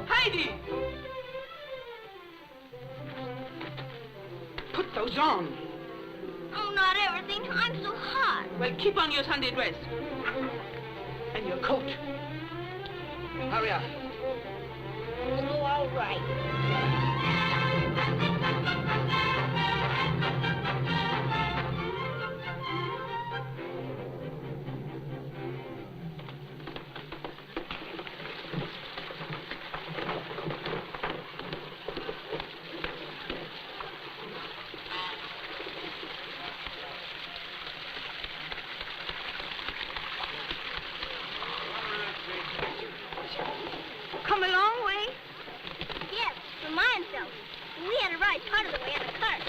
Heide! Put those on. Oh, not everything. I'm so hot. Well, keep on your Sunday dress. And your coat. Hurry up. Oh, all right. Come a long way? Yes, from Minesville. We had to ride part of the way in a cart.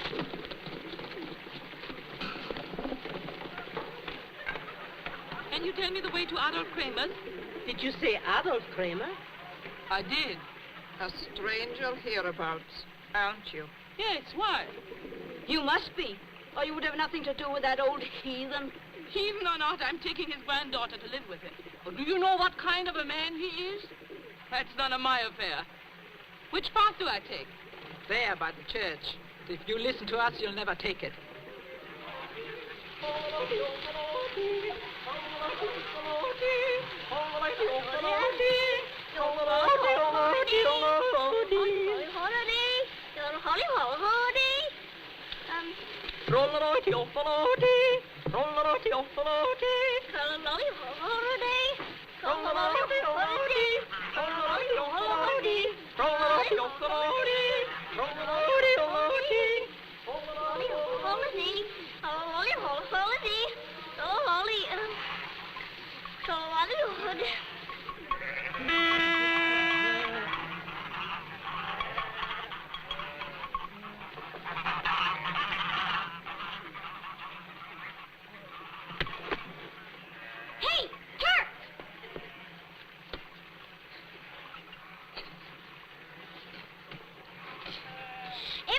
Can you tell me the way to Adolf Kramer's? Did you say Adolf Kramer? I did. A stranger hereabouts, aren't you? Yes, why? You must be, or you would have nothing to do with that old heathen. Heathen or not, I'm taking his granddaughter to live with him. Oh, do you know what kind of a man he is? That's none of my affair. Which path do I take? There by the church. If you listen to us, you'll never take it. Hey, Turk!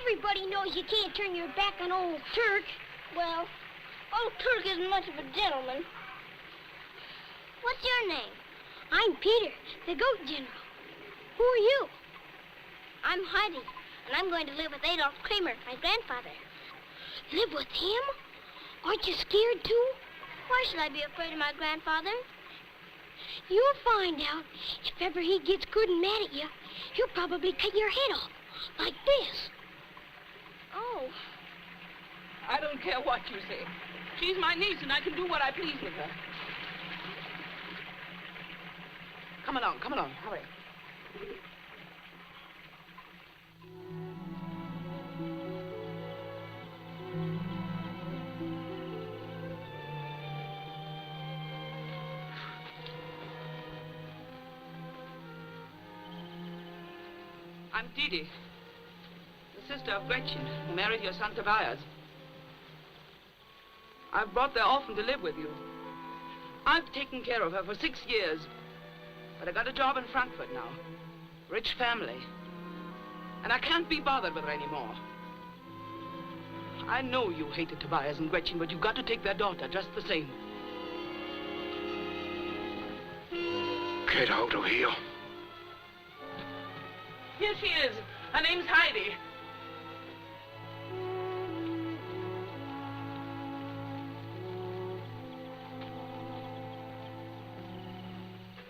Everybody knows you can't turn your back on old Turk. Well, old Turk isn't much of a gentleman. What's your name? I'm Peter, the goat general. Who are you? I'm Heide, and I'm going to live with Adolf Kramer, my grandfather. Live with him? Aren't you scared, too? Why should I be afraid of my grandfather? You'll find out. If ever he gets good and mad at you, he'll probably cut your head off, like this. Oh. I don't care what you say. She's my niece, and I can do what I please with her. Come along, hurry. I'm Didi, the sister of Gretchen, who married your son Tobias. I've brought their orphan to live with you. I've taken care of her for 6 years, but I got a job in Frankfurt now. Rich family. And I can't be bothered with her anymore. I know you hated Tobias and Gretchen, but you've got to take their daughter just the same. Get out of here. Here she is. Her name's Heide.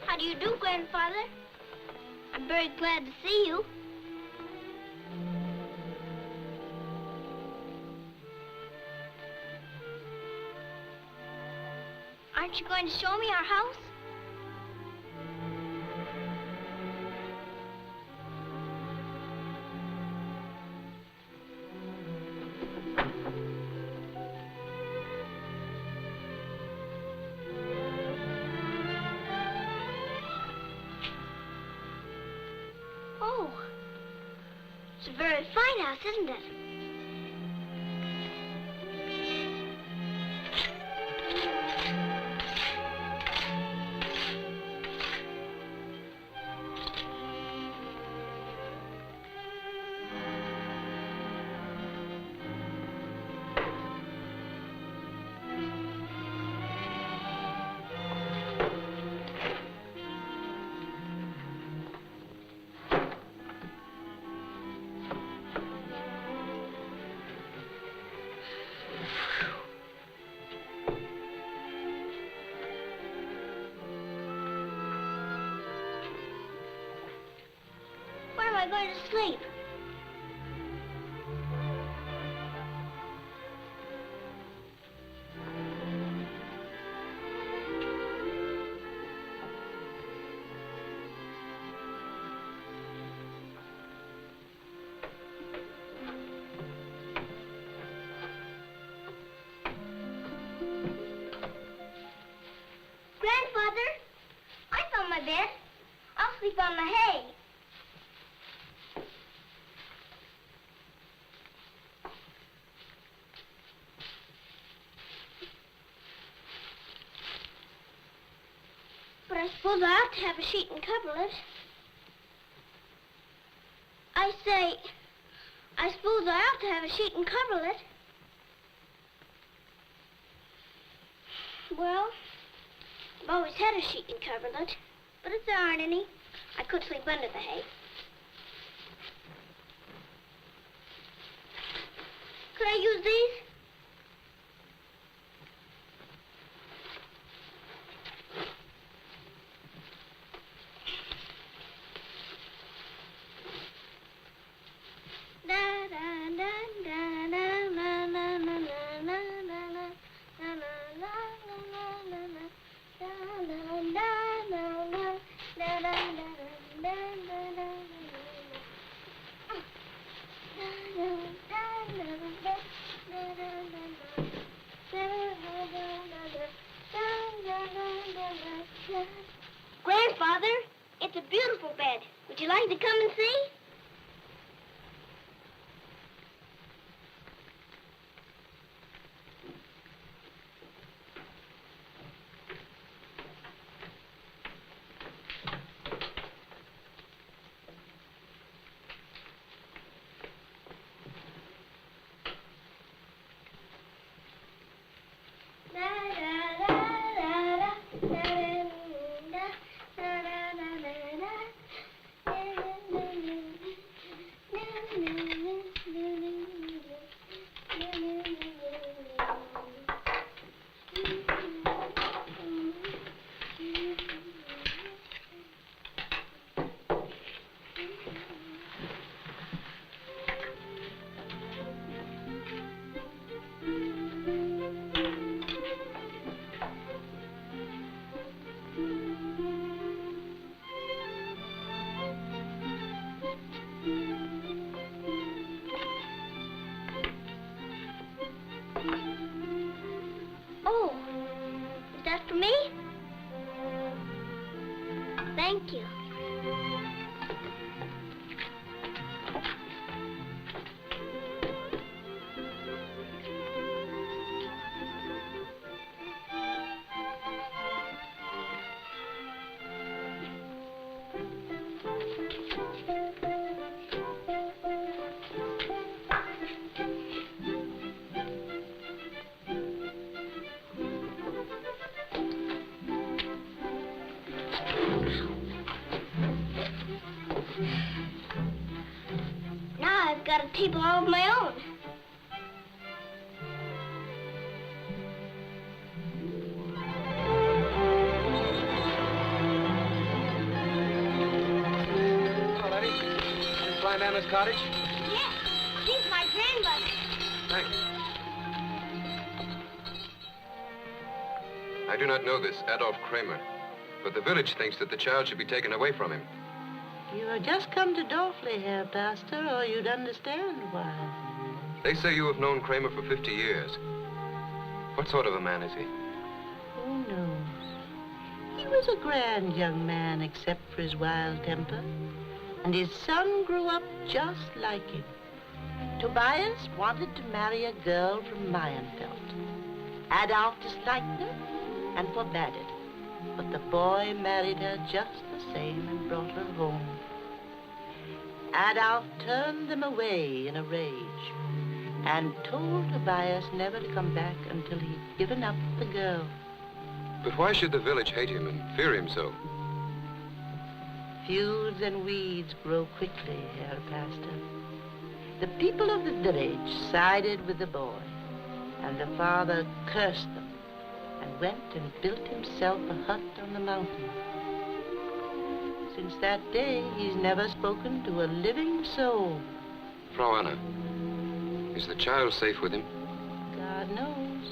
How do you do, Grandfather? I'm very glad to see you. Aren't you going to show me our house? It's a very fine house, isn't it? Where am I going to sleep? Grandfather, I found my bed. I'll sleep on the hay. But I suppose I ought to have a sheet and coverlet. I say, I suppose I ought to have a sheet and coverlet. Well, I've always had a sheet and coverlet, but if there aren't any, I could sleep under the hay. Could I use these? Grandfather, it's a beautiful bed. Would you like to come and see? Oh, is that for me? Thank you. Now I've got a table all of my own. Hello, Letty. You flying down this cottage? Yes, she's my grandmother. Thanks. I do not know this Adolf Kramer, but the village thinks that the child should be taken away from him. You have just come to Dorfley, Herr Pastor, or you'd understand why. They say you have known Kramer for 50 years. What sort of a man is he? Who knows? He was a grand young man, except for his wild temper. and his son grew up just like him. Tobias wanted to marry a girl from Mayenfeld. Adolf disliked her and forbade it, but the boy married her just the same and brought her home. Adolf turned them away in a rage and told Tobias never to come back until he'd given up the girl. But why should the village hate him and fear him so? Feuds and weeds grow quickly, Herr Pastor. The people of the village sided with the boy, and the father cursed them and went and built himself a hut on the mountain. Since that day, he's never spoken to a living soul. Frau Anna, is the child safe with him? God knows.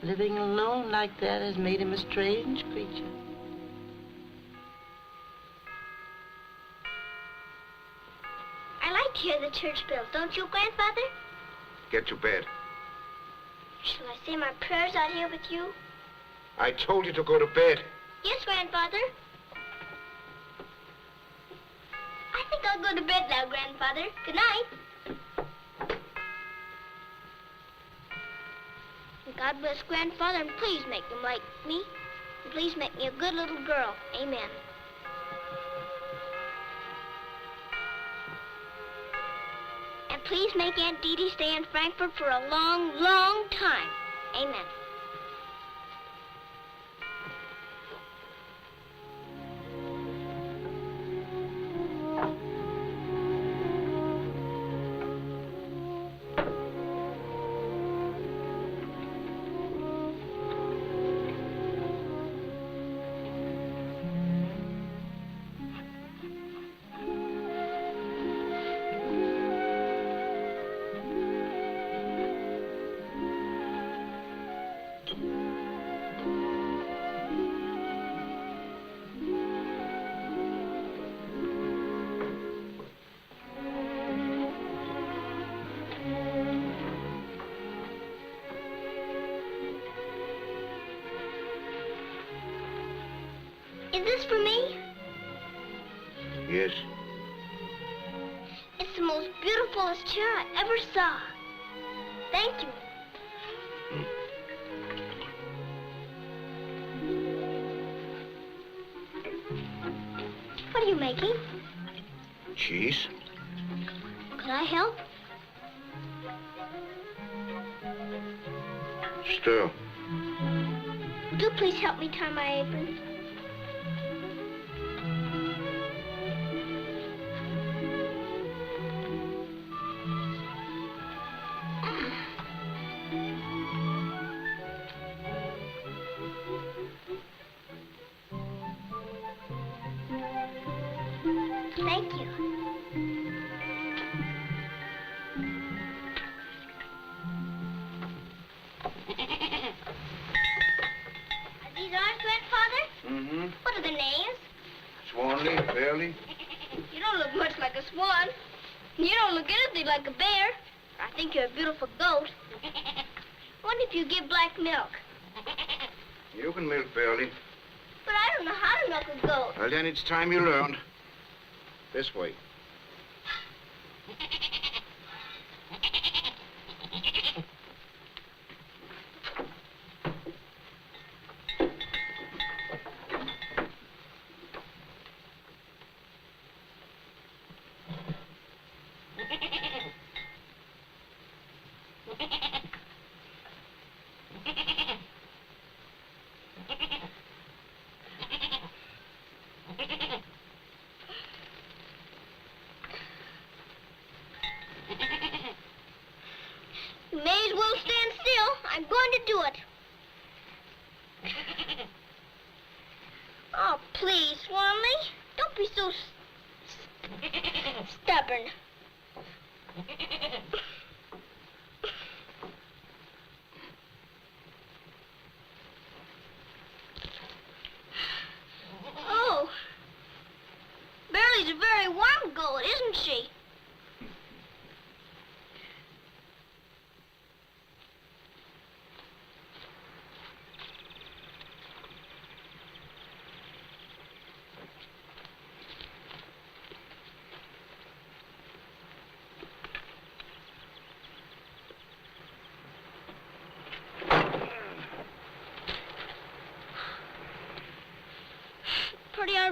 Living alone like that has made him a strange creature. I like to hear the church bells, don't you, Grandfather? Get to bed. Shall I say my prayers out here with you? I told you to go to bed. Yes, Grandfather. I think I'll go to bed now, Grandfather. Good night. And God bless Grandfather, and please make him like me. And please make me a good little girl. Amen. And please make Aunt Dee Dee stay in Frankfurt for a long, long time. Amen. Is this for me? Yes. It's the most beautifulest chair I ever saw. Thank you. What are you making? Cheese? Could I help? Still. Would you please help me tie my apron? Thank you. Are these ours, Grandfather? Mm-hmm. What are the names? Swanley, Fairley. You don't look much like a swan. You don't look anything like a bear. I think you're a beautiful goat. What if you give black milk? You can milk Fairley. But I don't know how to milk a goat. Well, then it's time you learned. This way. You may as well stand still. I'm going to do it. Oh, please, Swanley. Don't be so stubborn. Oh. Barely's a very warm goat, isn't she?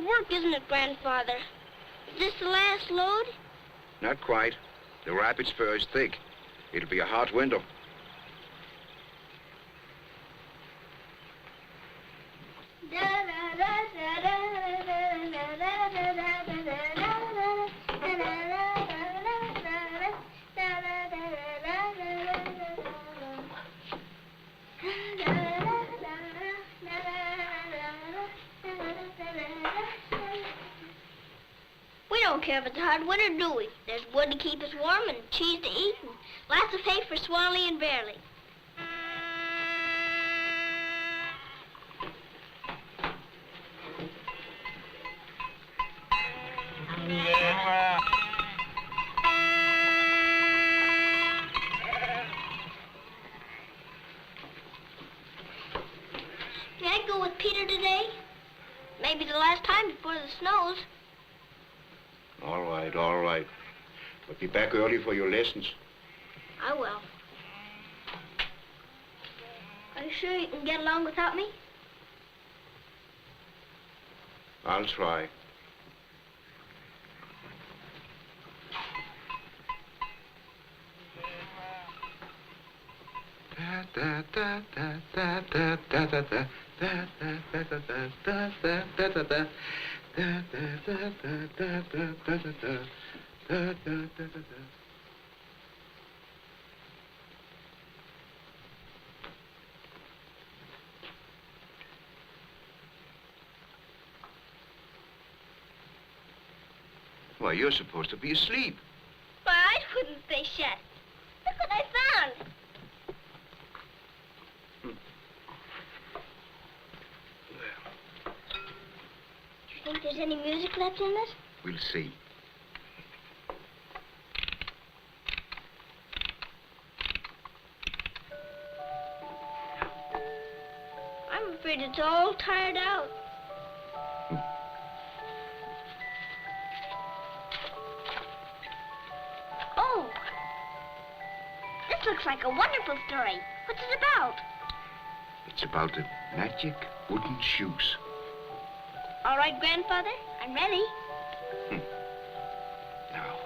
hard work, isn't it, Grandfather? Is this the last load? Not quite. The rapid spur is thick. It'll be a hot winter. We don't care if it's a hard winter, do we? There's wood to keep us warm and cheese to eat and lots of hay for Swanley and Bearley. May I go with Peter today? Maybe the last time before the snows. All right. But be back early for your lessons. I will. Are you sure you can get along without me? I'll try. Why, you're supposed to be asleep. My eyes couldn't stay shut. Look what I found. Do you think there's any music left in it? We'll see. I'm afraid it's all tired out. Oh, this looks like a wonderful story. What's it about? It's about the magic wooden shoes. All right, Grandfather, I'm ready. Now,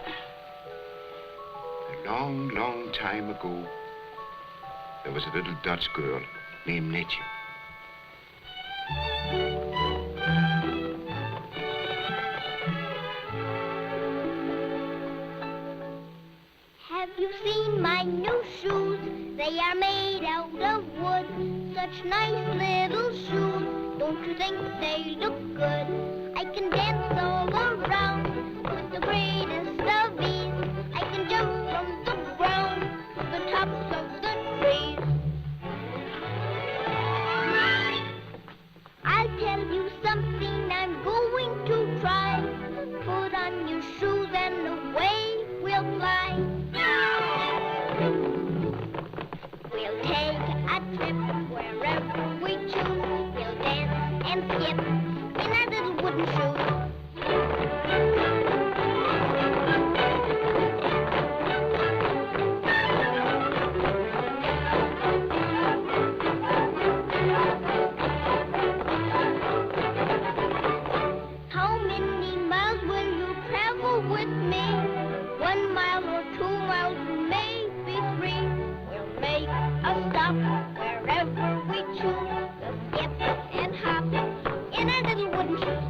a long, long time ago, there was a little Dutch girl named Netje. Have you seen my new shoes? They are made out of wood. Such nice little shoes. Don't you think they look good? I can dance all around with the greatest of ease. I can jump from the ground to the tops of the trees. I'll tell you something I'm going to try. Put on your shoes and away we'll fly. We'll take a trip wherever we choose. We'll dance and skip in our little wooden shoes. How many miles will you travel with me? 1 mile or 2 miles, maybe 3. We'll make a stop wherever we choose. We'll skip and hop in our little wooden shoes.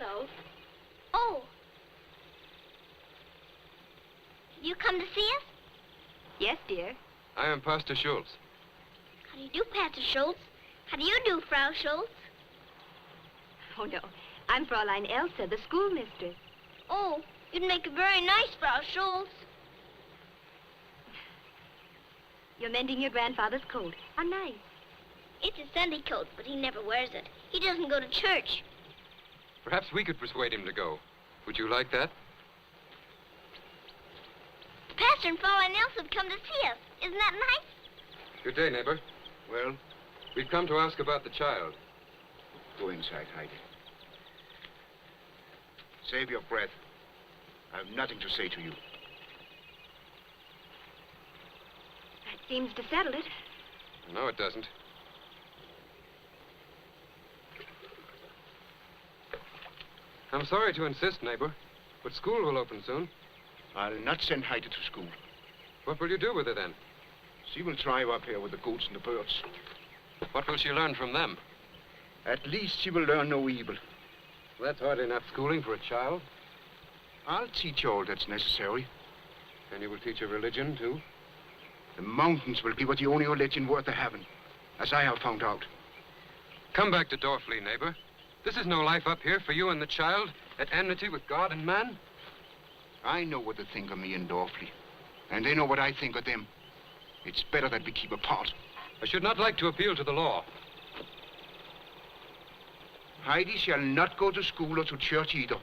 Hello. Oh. You come to see us? Yes, dear. I am Pastor Schultz. How do you do, Pastor Schultz? How do you do, Frau Schultz? Oh, no. I'm Fräulein Elsa, the schoolmistress. Oh, you'd make a very nice Frau Schultz. You're mending your grandfather's coat. How nice. It's a Sunday coat, but he never wears it. He doesn't go to church. Perhaps we could persuade him to go. Would you like that? Pastor and Fräulein Elsa have come to see us. Isn't that nice? Good day, neighbor. Well, We've come to ask about the child. go inside, Heide. Save your breath. I have nothing to say to you. That seems to settle it. No, it doesn't. I'm sorry to insist, neighbor, but school will open soon. I'll not send Heide to school. What will you do with her then? She will thrive up here with the goats and the birds. What will she learn from them? At least she will learn no evil. That's hardly enough schooling for a child. I'll teach her all that's necessary. And you will teach her religion, too? The mountains will be what the only religion worth the having, as I have found out. Come back to Dorfli, neighbor. This is no life up here for you and the child, at enmity with God and man. I know what they think of me in Dorfli, and they know what I think of them. It's better that we keep apart. I should not like to appeal to the law. Heidi shall not go to school or to church either.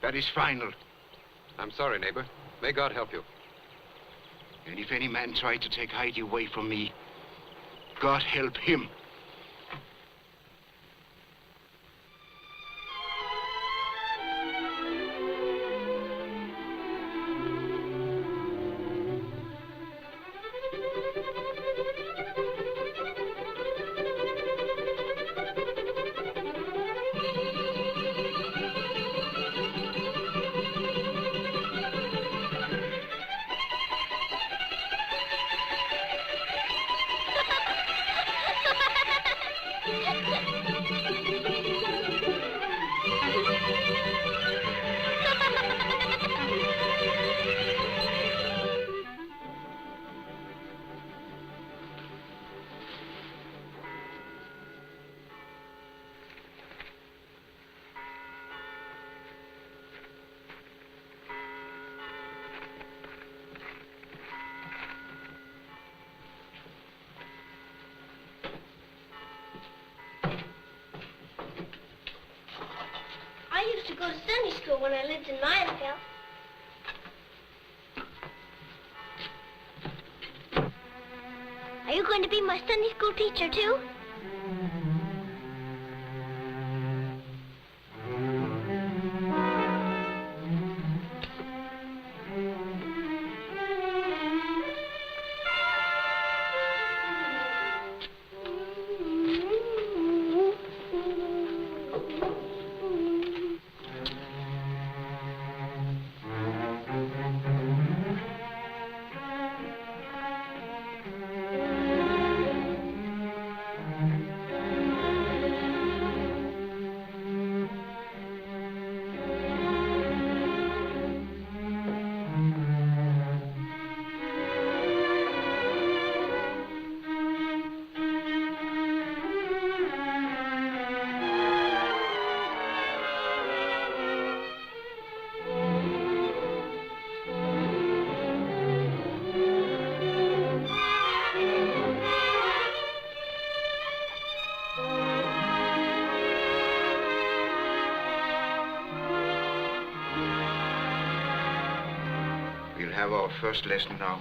That is final. I'm sorry, neighbor. May God help you. And if any man tried to take Heidi away from me, God help him. I used to go to Sunday school when I lived in Myersville. Are you going to be my Sunday school teacher, too? We'll have our first lesson now.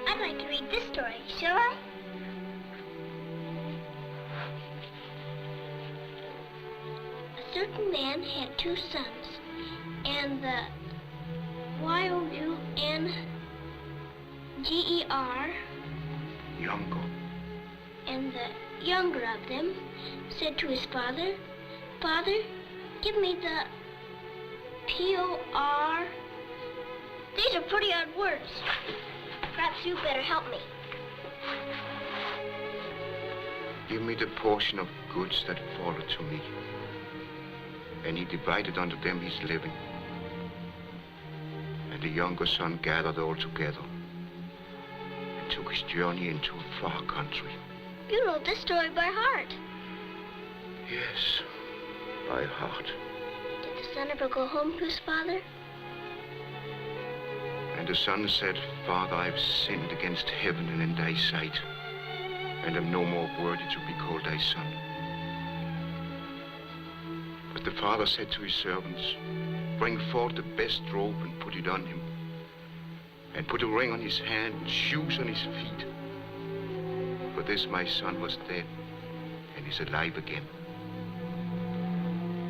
I'd like to read this story, shall I? A certain man had 2 sons, and the Younger, Younger. and the younger of them said to his father, Father, give me the P-O-R. These are pretty odd words. Perhaps you better help me. Give me the portion of goods that falleth to me. And he divided unto them his living. And the younger son gathered all together and took his journey into a far country. You know this story by heart. Yes, by heart. Did the son ever go home to his father? And the son said, Father, I have sinned against heaven and in thy sight, and am no more worthy to be called thy son. But the father said to his servants, Bring forth the best robe and put it on him, and put a ring on his hand and shoes on his feet. For this my son was dead and is alive again.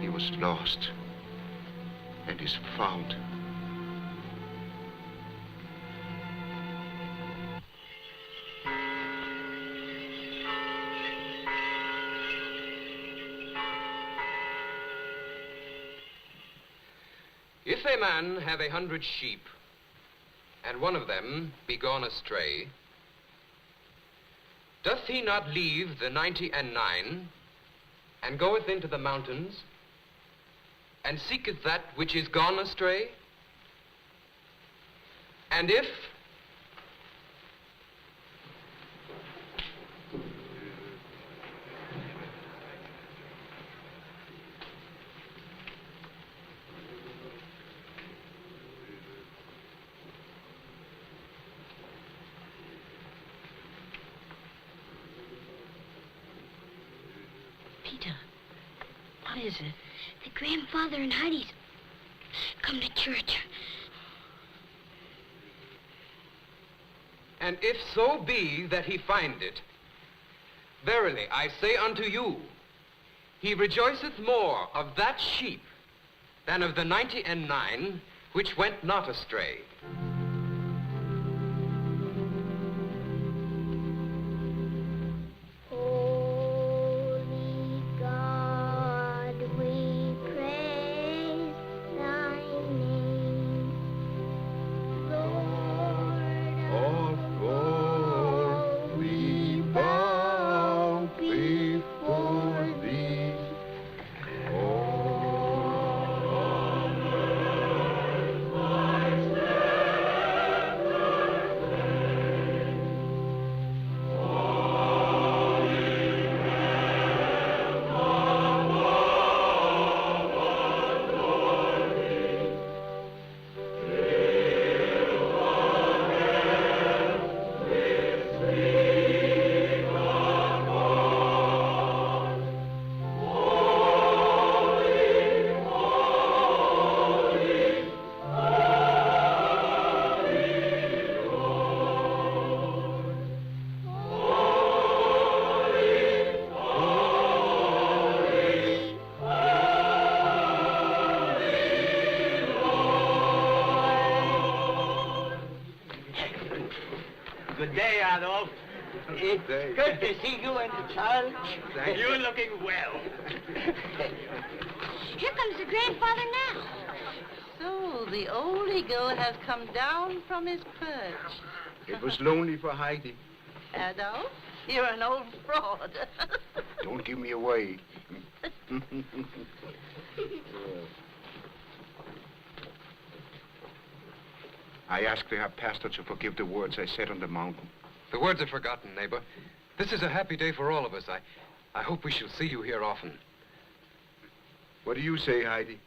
He was lost and is found. If a man have 100 sheep, and one of them be gone astray, doth he not leave the 99, and goeth into the mountains, and seeketh that which is gone astray? And if Peter, what is it? The grandfather and Heidi's come to church. And if so be that he find it, verily I say unto you, he rejoiceth more of that sheep than of the 99 which went not astray. Holy God, we praise thy name. Lord Of all we bow before thee. Good day, Adolf. It's day. good to see you and the child. Thank you. You're looking well. Here comes the grandfather now. So the old eagle has come down from his perch. It was lonely for Heidi. Adolf, you're an old fraud. Don't give me away. I asked the pastor to forgive the words I said on the mountain. The words are forgotten, neighbor. This is a happy day for all of us. I hope we shall see you here often. What do you say, Heidi?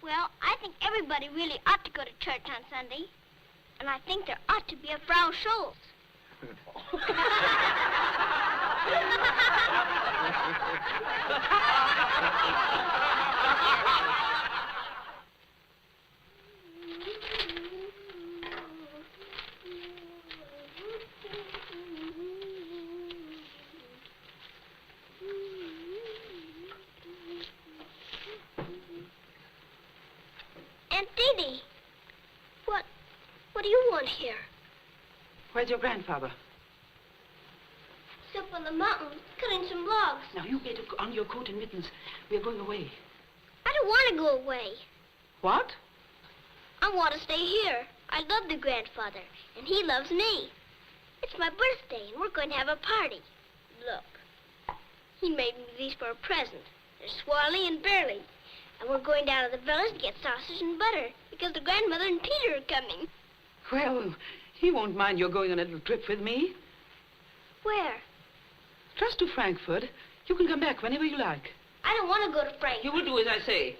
Well, I think everybody really ought to go to church on Sunday. And I think there ought to be a Frau Schultz. Aunt Didi, what do you want here? Where's your grandfather? Supper on the mountain cutting some logs. Now, you get on your coat and mittens. We're going away. I don't want to go away. What? I want to stay here. I love the grandfather, and he loves me. It's my birthday, and we're going to have a party. Look, he made me these for a present. They're swirly and burly. And we're going down to the village to get sausage and butter, because the grandmother and Peter are coming. Well, he won't mind your going on a little trip with me. Where? Just to Frankfurt. You can come back whenever you like. I don't want to go to Frankfurt. You will do as I say.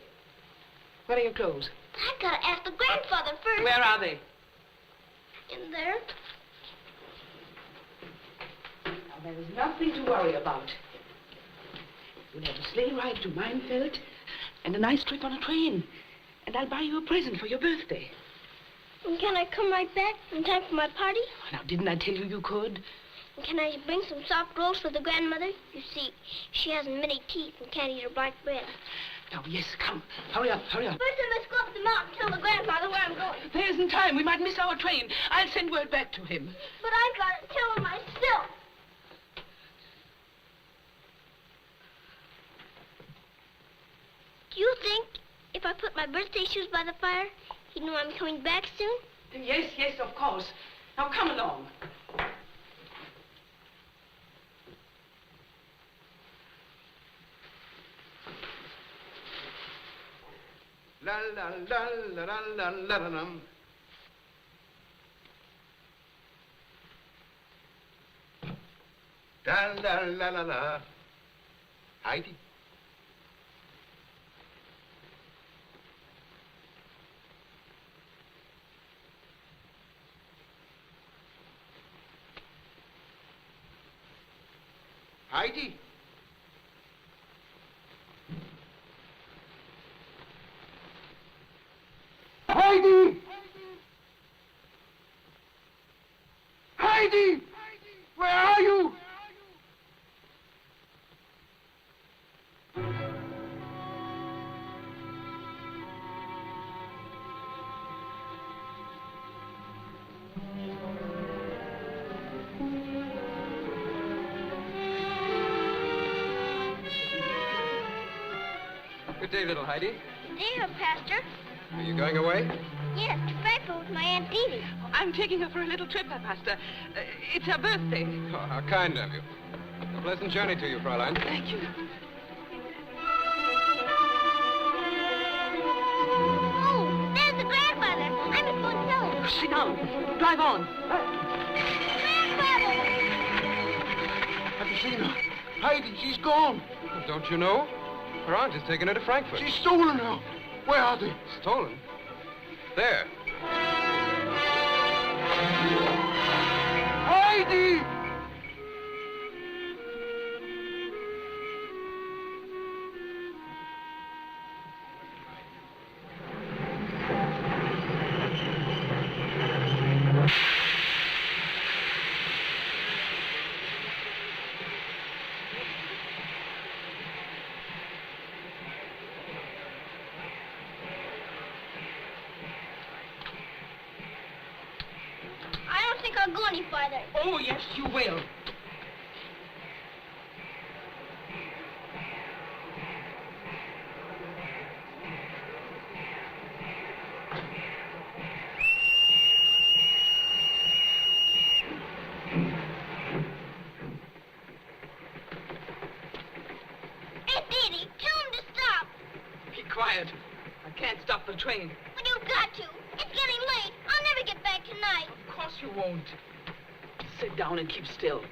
Where are your clothes? I've got to ask the grandfather first. Where are they? In there. Now, there is nothing to worry about. You'll have a sleigh ride to Meinfeld and a nice trip on a train. And I'll buy you a present for your birthday. And can I come right back in time for my party? Now, didn't I tell you you could? And can I bring some soft rolls for the grandmother? You see, she has many teeth and can't eat her black bread. Now, yes, come. Hurry up, hurry up. First, I must go up the mountain and tell the grandfather where I'm going. There isn't time. We might miss our train. I'll send word back to him. But I've got to tell him myself. Do you think if I put my birthday shoes by the fire, he'd know I'm coming back soon? Yes, yes, of course. Now, come along. La la la la la la la la la. Da la la la la. Heidi. Heidi. Heidi! Heidi! Where are you? Good day, little Heidi. There, Pastor. Are you going away? Yes, to Frankfurt with my Aunt Dee. I'm taking her for a little trip, Herr Pastor. It's her birthday. Oh, how kind of you. A pleasant journey to you, Fräulein. Thank you. Oh, there's the grandfather. I must go and tell him. Sit down. Drive on. Grandfather! Have you seen her? Heidi, she's gone. Well, don't you know? Her aunt has taken her to Frankfurt. She's stolen her. Where are they? Stolen? There. Heidi! I don't think I'll go any farther. Oh, yes, you will. Aunt Dee, tell him to stop. Be quiet. I can't stop the train. But you've got to. It's getting late. I'll never get back tonight. Of course you won't. Sit down and keep still.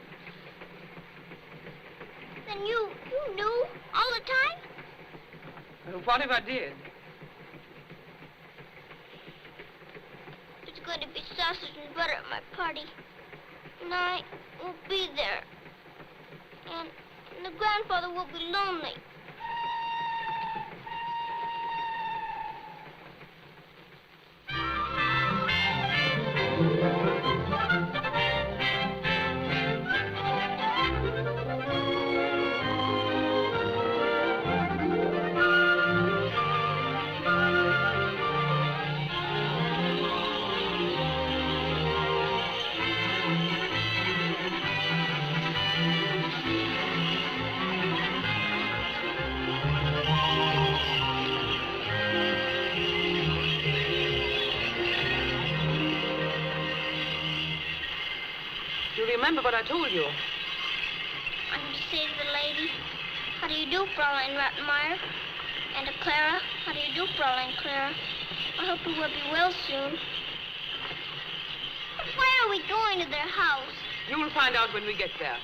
Then you knew all the time? What if I did? There's going to be sausage and butter at my party. And I won't be there. And the grandfather will be lonely. what I told you. I'm to say to the lady, how do you do, Fräulein Rottenmeier? And to Clara, how do you do, Fräulein Clara? I hope you will be well soon. But why are we going to their house? You will find out when we get there.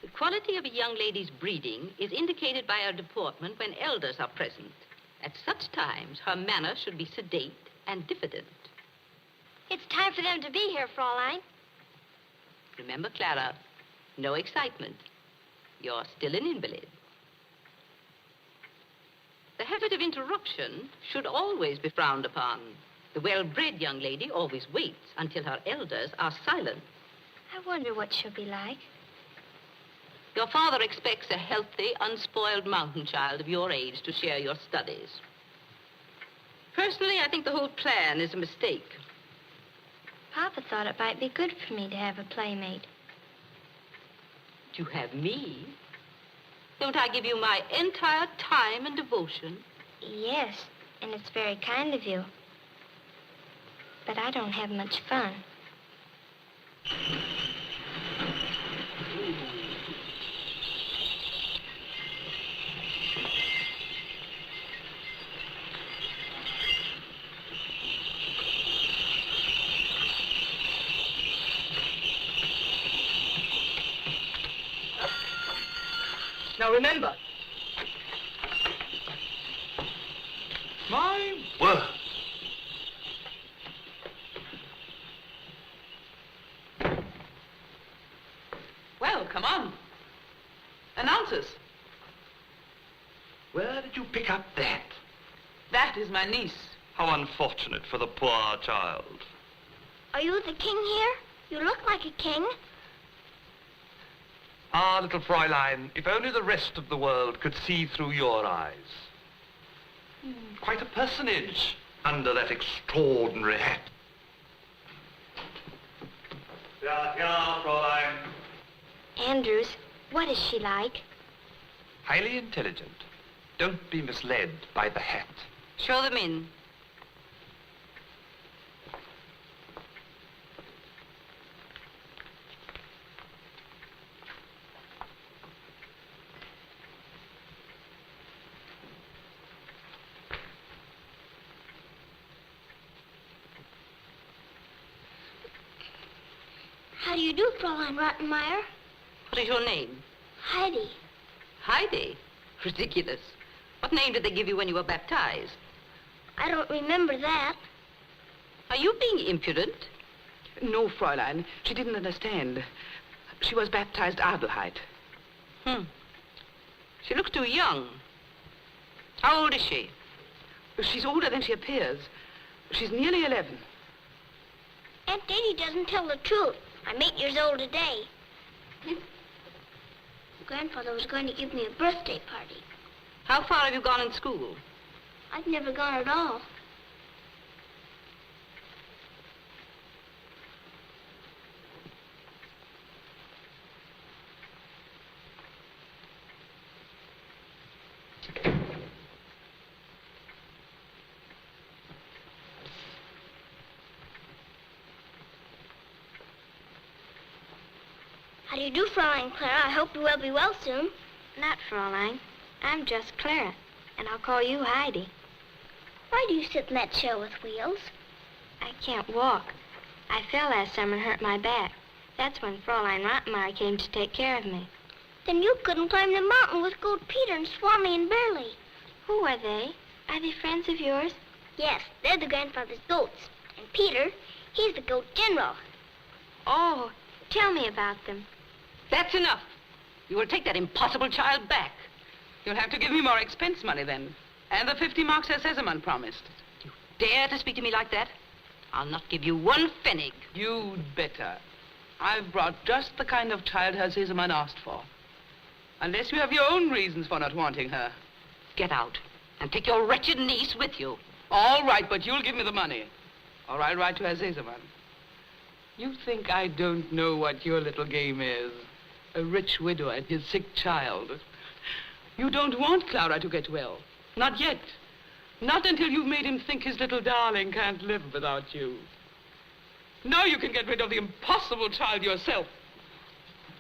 The quality of a young lady's breeding is indicated by her deportment when elders are present. At such times, her manner should be sedate and diffident. It's time for them to be here, Fräulein. Remember, Clara, no excitement. You're still an invalid. The habit of interruption should always be frowned upon. The well-bred young lady always waits until her elders are silent. I wonder what she'll be like. Your father expects a healthy, unspoiled mountain child of your age to share your studies. Personally, I think the whole plan is a mistake. Papa thought it might be good for me to have a playmate. To have me? Don't I give you my entire time and devotion? Yes, and it's very kind of you. But I don't have much fun. Now remember, My word. well, come on. Announce us. Where did you pick up that? That is my niece. How unfortunate for the poor child. Are you the king here? You look like a king. Ah, little Fräulein, if only the rest of the world could see through your eyes. Quite a personage under that extraordinary hat. Ja, Fräulein. Andrews, what is she like? Highly intelligent. Don't be misled by the hat. Show them in. How do you do, Fräulein Rottenmeier? What is your name? Heidi. Heide? Ridiculous. What name did they give you when you were baptized? I don't remember that. Are you being impudent? No, Fräulein, she didn't understand. She was baptized Adelheid. She looks too young. How old is she? She's older than she appears. She's nearly 11. Aunt Diddy doesn't tell the truth. I'm 8 years old today. Grandfather was going to give me a birthday party. How far have you gone in school? I've never gone at all. How do you do, Fräulein Clara? I hope you will be well soon. Not Fräulein. I'm just Clara, and I'll call you Heidi. Why do you sit in that chair with wheels? I can't walk. I fell last summer and hurt my back. That's when Fräulein Rottenmeier came to take care of me. Then you couldn't climb the mountain with Goat Peter and Swami and Burley. Who are they? Are they friends of yours? Yes, they're the grandfather's goats. And Peter, he's the goat general. Oh, tell me about them. That's enough. You will take that impossible child back. You'll have to give me more expense money then. And the 50 marks Herr Sesemann promised. You dare to speak to me like that? I'll not give you one pfennig. You'd better. I've brought just the kind of child Herr Sesemann asked for. Unless you have your own reasons for not wanting her. Get out and take your wretched niece with you. All right, but you'll give me the money. Or I'll write to Azazaman. You think I don't know what your little game is? A rich widow and his sick child. You don't want Clara to get well. Not yet. Not until you've made him think his little darling can't live without you. Now you can get rid of the impossible child yourself.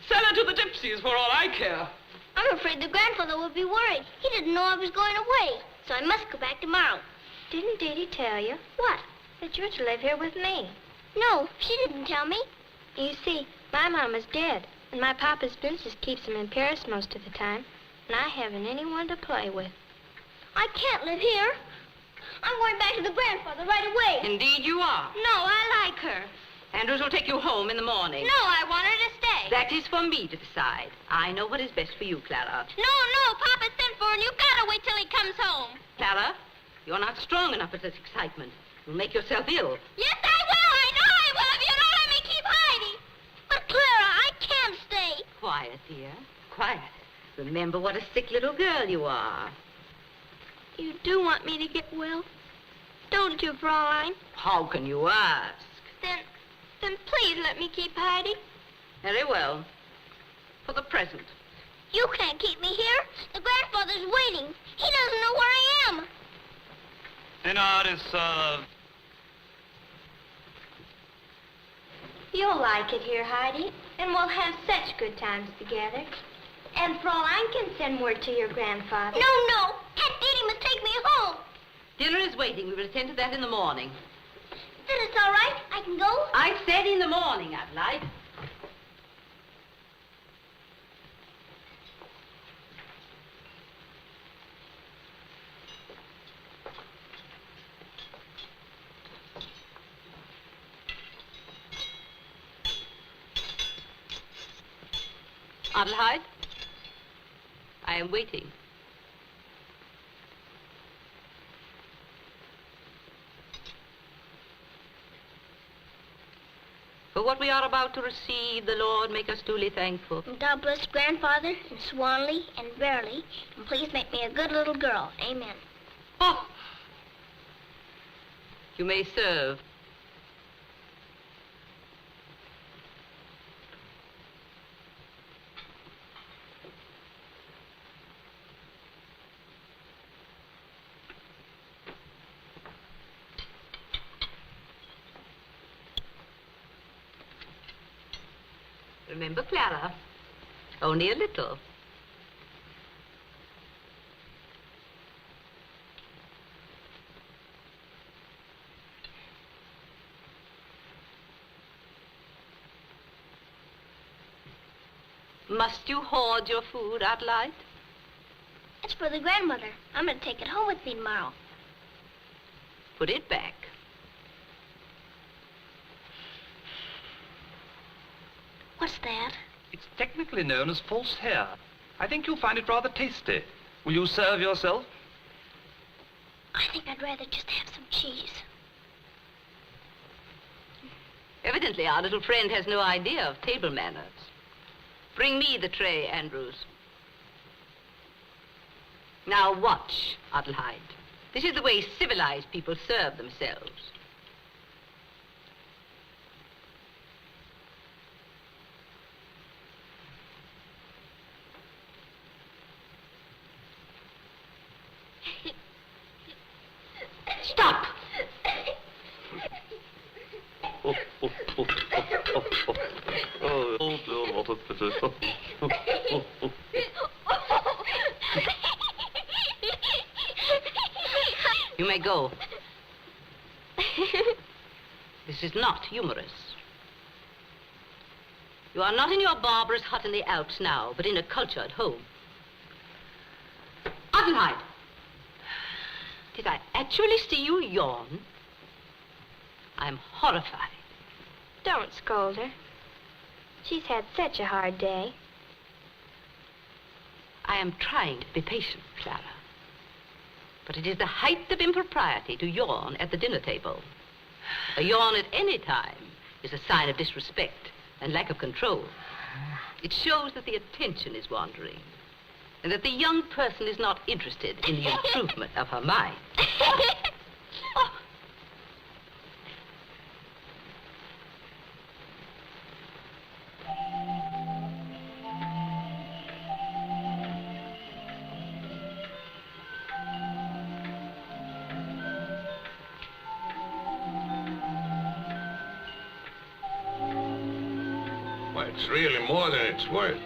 Sell her to the gypsies for all I care. I'm afraid the grandfather will be worried. He didn't know I was going away, so I must go back tomorrow. Didn't Dee Dee tell you What? that you're to live here with me? No, she didn't tell me. You see, my mama's dead, and my papa's business keeps him in Paris most of the time, and I haven't anyone to play with. I can't live here. I'm going back to the grandfather right away. Indeed you are. No, I like her. Andrews will take you home in the morning. No, I want her to stay. That is for me to decide. I know what is best for you, Clara. No, Papa sent for her, and you've got to wait till he comes home. Clara, you're not strong enough for this excitement. You'll make yourself ill. Yes, I will. I know I will if you don't let me keep Heidi. But, Clara, I can't stay. Quiet, dear. Quiet. Remember what a sick little girl you are. You do want me to get well, don't you, Fraulein? How can you ask? Then please let me keep Heidi. Very well. For the present. You can't keep me here. The grandfather's waiting. He doesn't know where I am. Dinner is served. You'll like it here, Heidi, and we'll have such good times together. And Fraulein can send word to your grandfather. No. Aunt Dee Dee must take me home. Dinner is waiting. We will attend to that in the morning. Then it's all right. I can go. I said in the morning, Adelaide. Adelheid, I am waiting. For what we are about to receive, the Lord make us duly thankful. And God bless Grandfather and Swanley and Verily, and please make me a good little girl. Amen. Oh! You may serve. Remember, Clara, only a little. Must you hoard your food, Adelaide? It's for the grandmother. I'm going to take it home with me tomorrow. Put it back. What's that? It's technically known as false hair. I think you'll find it rather tasty. Will you serve yourself? I think I'd rather just have some cheese. Evidently, our little friend has no idea of table manners. Bring me the tray, Andrews. Now watch, Adelheid. This is the way civilized people serve themselves. Stop! You may go. This is not humorous. You are not in your barbarous hut in the Alps now, but in a cultured home. Adelheid! Did I actually see you yawn? I'm horrified. Don't scold her. She's had such a hard day. I am trying to be patient, Clara. But it is the height of impropriety to yawn at the dinner table. A yawn at any time is a sign of disrespect and lack of control. It shows that the attention is wandering, and that the young person is not interested in the improvement of her mind. It's really more than it's worth.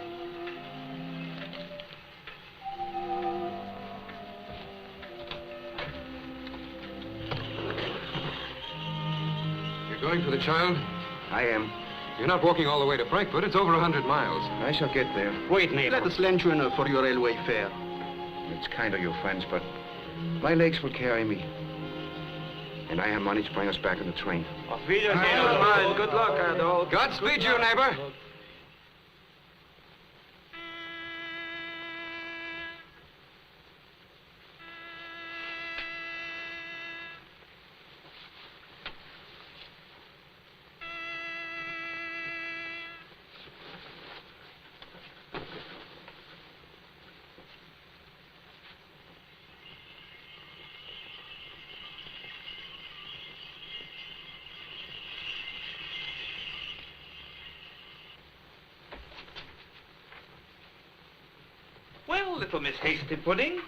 You're going for the child? I am. You're not walking all the way to Frankfurt. It's over 100 miles. I shall get there. Wait, neighbor. Let us lend you for your railway fare. It's kind of your friends, but my legs will carry me. And I have money to bring us back on the train. Auf Wiedersehen, old man. Good luck, Adolf. Godspeed you, neighbor. Well, little Miss Hasty Pudding.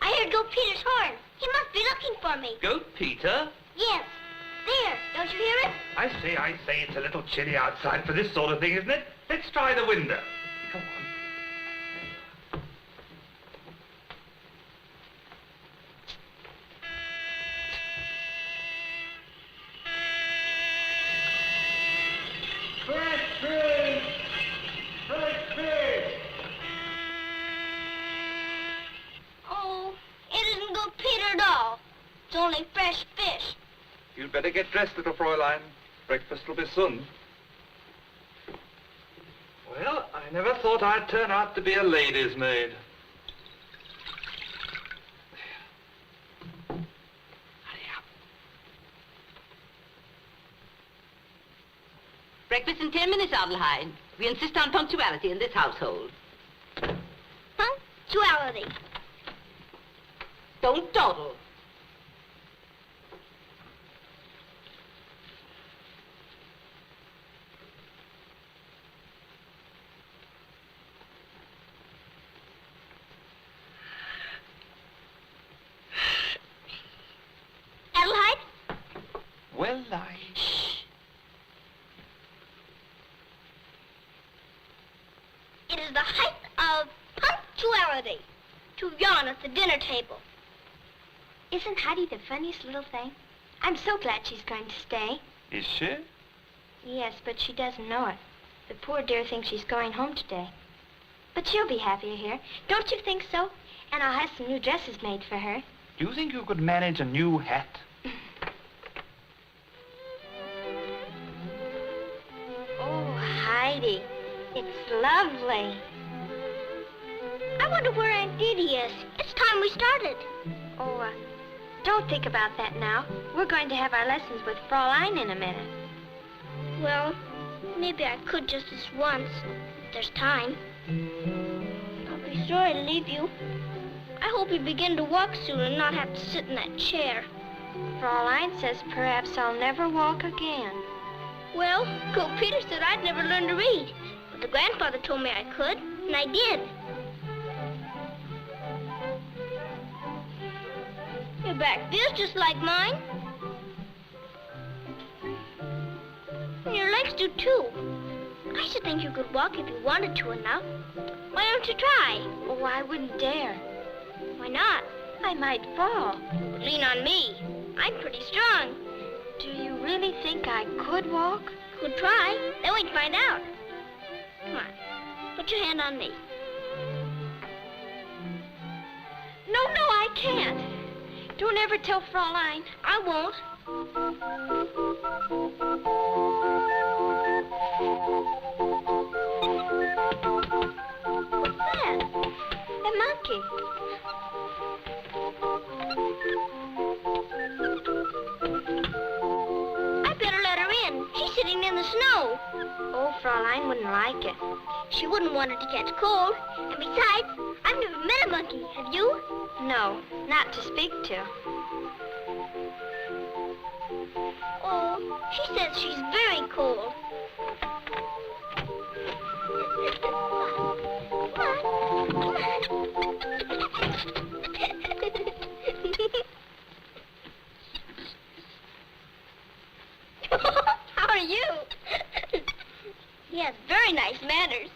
I heard Goat Peter's horn. He must be looking for me. Goat Peter? Yes. There. Don't you hear it? I say, it's a little chilly outside for this sort of thing, isn't it? Let's try the window. Come on. Oh, it isn't Goat Peter at all. It's only fresh fish. You'd better get dressed, little Fräulein. Breakfast will be soon. Well, I never thought I'd turn out to be a lady's maid. Hurry up. Breakfast in 10 minutes, Adelheid. We insist on punctuality in this household. Punctuality. Don't dawdle. Adelheid? Well, I... It is the height of punctuality to yawn at the dinner table. Isn't Heidi the funniest little thing? I'm so glad she's going to stay. Is she? Yes, but she doesn't know it. The poor dear thinks she's going home today. But she'll be happier here. Don't you think so? And I'll have some new dresses made for her. Do you think you could manage a new hat? Oh, Heidi, it's lovely. I wonder where Aunt Didi is. It's time we started. Oh, don't think about that now. We're going to have our lessons with Fräulein in a minute. Well, maybe I could just this once, if there's time. I'll be sorry to leave you. I hope you begin to walk soon and not have to sit in that chair. Fräulein says perhaps I'll never walk again. Well, Goat Peter said I'd never learn to read. But the grandfather told me I could, and I did. Your back feels just like mine. And your legs do too. I should think you could walk if you wanted to enough. Why don't you try? Oh, I wouldn't dare. Why not? I might fall. Lean on me. I'm pretty strong. Do you really think I could walk? Could try. Then we'd find out. Come on. Put your hand on me. No, I can't. Don't ever tell Fräulein. I won't. What's that? A monkey. I better let her in. She's sitting in the snow. Oh, Fräulein wouldn't like it. She wouldn't want her to catch cold. And besides, I've never met a monkey. Have you? No, not to speak to. Oh, she says she's very cold. How are you? He has very nice manners.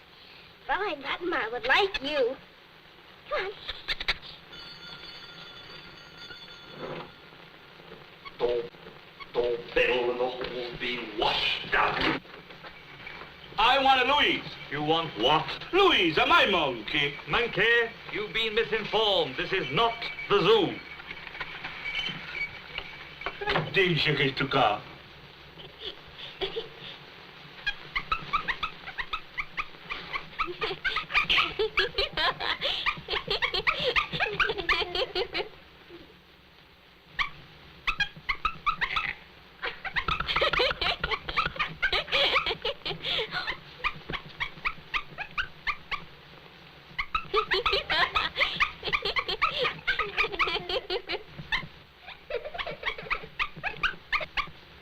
Fräulein Rattenmeyer would like you. Come on. The bell and the hall being washed out. I want a Louise. You want what? Louise, my monkey. Monkey, you've been misinformed. This is not the zoo. Dice to car.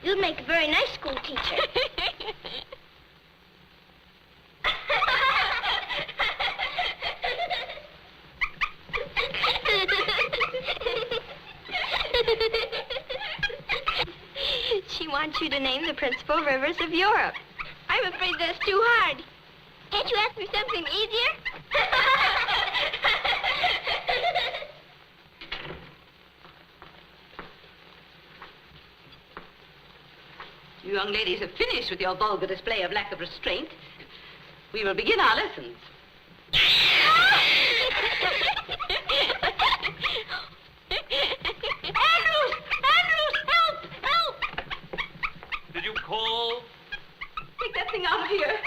You'd make a very nice school teacher. She wants you to name the principal rivers of Europe. I'm afraid that's too hard. Can't you ask me something easier? You young ladies have finished with your vulgar display of lack of restraint. We will begin our lessons. Andrews, help! Did you call? Take that thing out of here.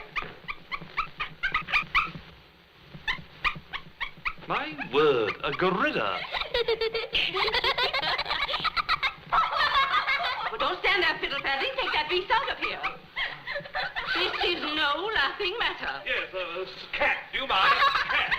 My word, a gorilla. Well, don't stand there fiddle-faddling. Take that beast out of here. This is no laughing matter. Yes, cat. Do you mind? Cat.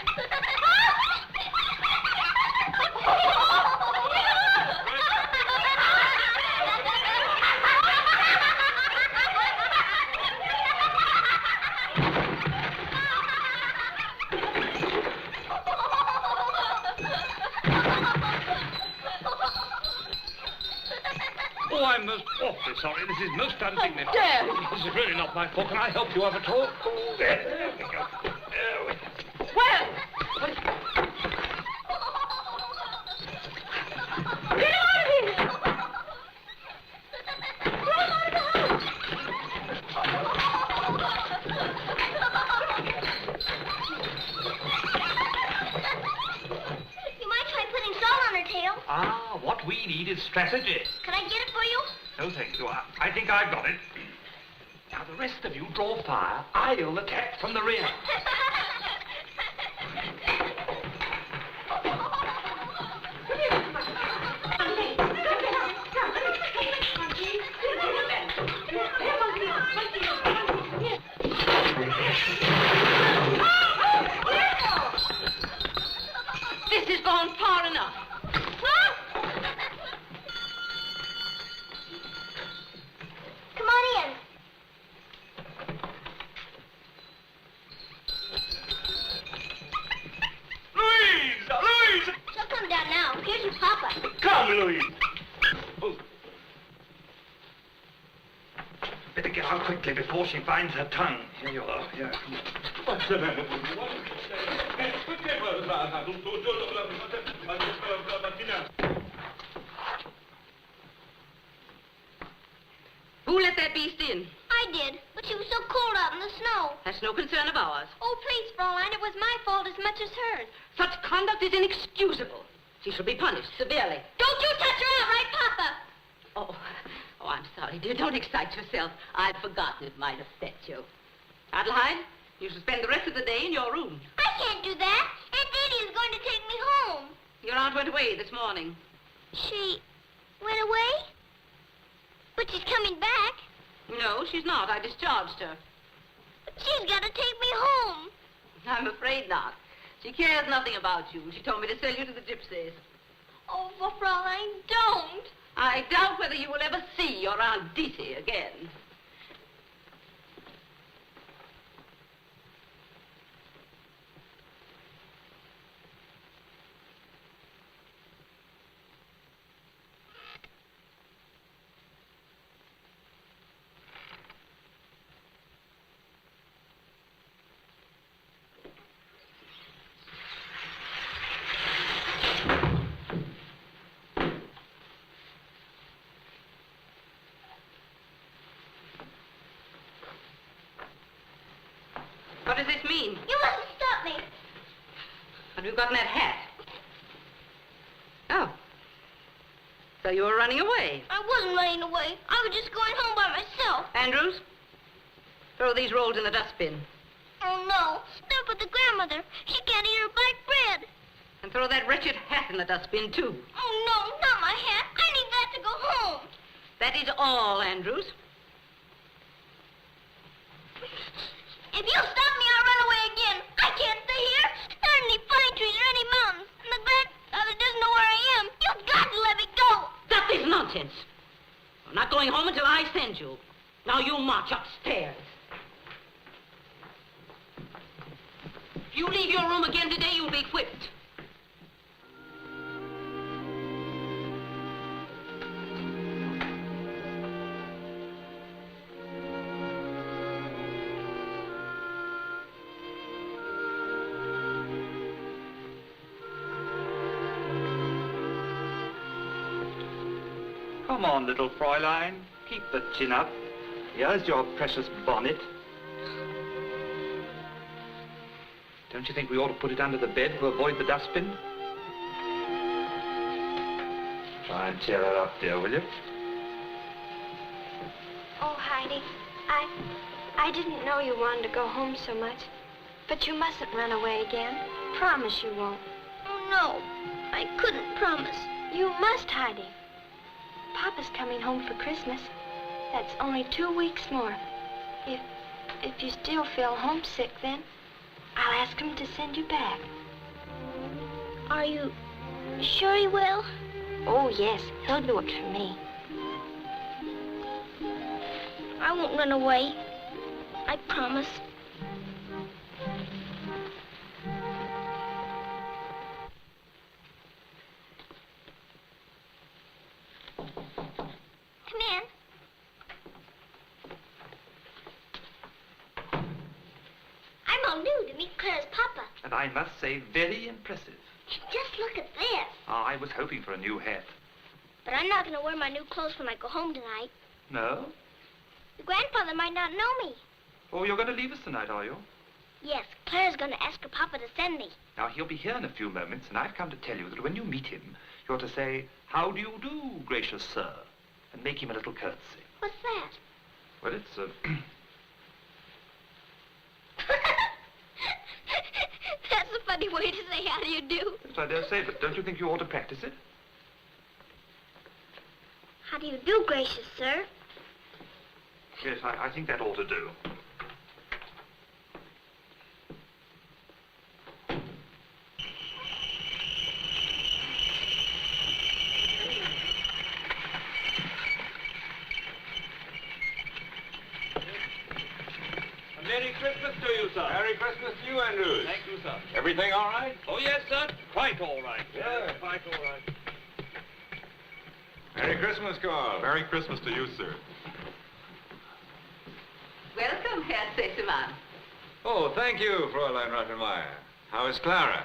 Oh, I'm most awfully sorry. This is most undignified. dare you? This is really not my fault. Can I help you up at all? Oh, there we go. There we go. Well, get him out of here! You might try putting salt on her tail. Ah, what we need is strategy. Can I get it for you? No, thank you. I think I've got it. Now, the rest of you draw fire. I'll attack from the rear. This has gone far enough. Come on in. Louise! She'll come down now. Here's your papa. Come, Louise. Oh. Better get out quickly before she finds her tongue. Here you are. Here. What's the matter? Who let that beast in? I did, but she was so cold out in the snow. That's no concern of ours. Oh, please, Fräulein, it was my fault as much as hers. Such conduct is inexcusable. She shall be punished severely. Don't you touch her out, right, Papa? Oh, I'm sorry, dear. Don't excite yourself. I'd forgotten it might upset you. Adelheid, you shall spend the rest of the day in your room. I can't do that. Aunt Didi is going to take me home. Your aunt went away this morning. She went away? But she's coming back. No, she's not. I discharged her. But she's got to take me home. I'm afraid not. She cares nothing about you. She told me to sell you to the gypsies. Oh, Fräulein, don't. I doubt whether you will ever see your Aunt Didi again. What does this mean? You mustn't stop me. What have you got in that hat? Oh. So you were running away. I wasn't running away. I was just going home by myself. Andrews, throw these rolls in the dustbin. Oh, no. They're for the grandmother. She can't eat her black bread. And throw that wretched hat in the dustbin, too. Oh, no, not my hat. I need that to go home. That is all, Andrews. If you stop me, I'll run away again. I can't stay here. There aren't any pine trees or any mountains. And the grandfather doesn't know where I am. You've got to let me go. That is nonsense. I'm not going home until I send you. Now you march upstairs. If you leave your room again today, you'll be whipped. Come on, little Fräulein. Keep the chin up. Here's your precious bonnet. Don't you think we ought to put it under the bed to avoid the dustbin? Try and cheer her up, dear, will you? Oh, Heidi, I didn't know you wanted to go home so much. But you mustn't run away again. Promise you won't. Oh, no. I couldn't promise. You must, Heidi. Papa's coming home for Christmas. That's only 2 weeks more. If you still feel homesick, then I'll ask him to send you back. Are you sure he will? Oh, yes. He'll do it for me. I won't run away. I promise. Come in. I'm all new to meet Clara's papa. And I must say, very impressive. Just look at this. I was hoping for a new hat. But I'm not going to wear my new clothes when I go home tonight. No? The grandfather might not know me. Oh, you're going to leave us tonight, are you? Yes, Clara's going to ask her papa to send me. Now, he'll be here in a few moments, and I've come to tell you that when you meet him, you're to say, "How do you do, gracious sir?" and make him a little curtsy. What's that? Well, it's That's a funny way to say how do you do. Yes, I dare say, but don't you think you ought to practice it? How do you do, gracious sir? Yes, I think that ought to do. Merry Christmas to you, sir. Merry Christmas to you, Andrews. Thank you, sir. Everything all right? Oh, yes, sir. Quite all right. Yeah. Quite all right. Merry Christmas, Carl. Merry Christmas to you, sir. Welcome, Herr Sesemann. Oh, thank you, Fräulein Rottenmeier. How is Clara?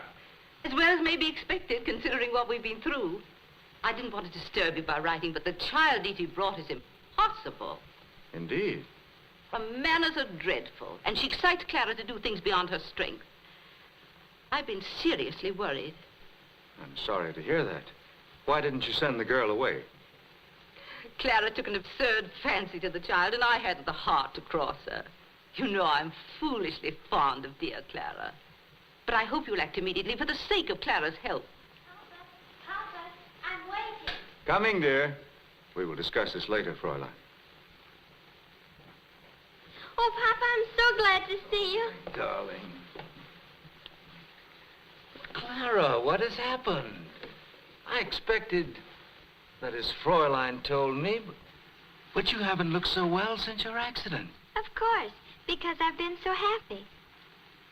As well as may be expected, considering what we've been through. I didn't want to disturb you by writing, but the child Edie brought is impossible. Indeed. Her manners are dreadful, and she excites Clara to do things beyond her strength. I've been seriously worried. I'm sorry to hear that. Why didn't you send the girl away? Clara took an absurd fancy to the child, and I hadn't the heart to cross her. You know I'm foolishly fond of dear Clara. But I hope you'll act immediately for the sake of Clara's health. Papa, I'm waiting. Coming, dear. We will discuss this later, Fräulein. Oh, Papa, I'm so glad to see you. Darling. Clara, what has happened? I expected, that is, Fräulein told me, but you haven't looked so well since your accident. Of course, because I've been so happy.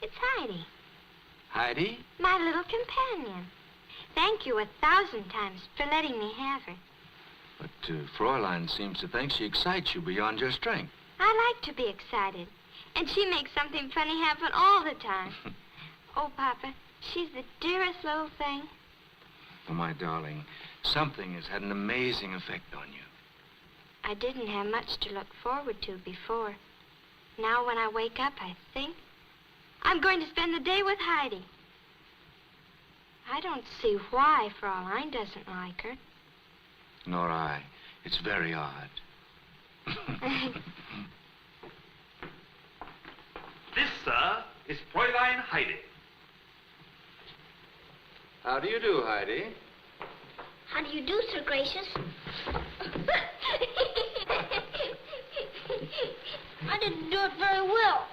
It's Heidi, Heidi? my little companion. Thank you 1,000 times for letting me have her. But Fräulein seems to think she excites you beyond your strength. I like to be excited, and she makes something funny happen all the time. Oh, Papa, she's the dearest little thing. Oh, my darling, something has had an amazing effect on you. I didn't have much to look forward to before. Now when I wake up, I think, I'm going to spend the day with Heidi. I don't see why Fraulein doesn't like her. Nor I. It's very odd. This, sir, is Fräulein Heide. How do you do, Heidi? How do you do, Sir Gracious? I didn't do it very well.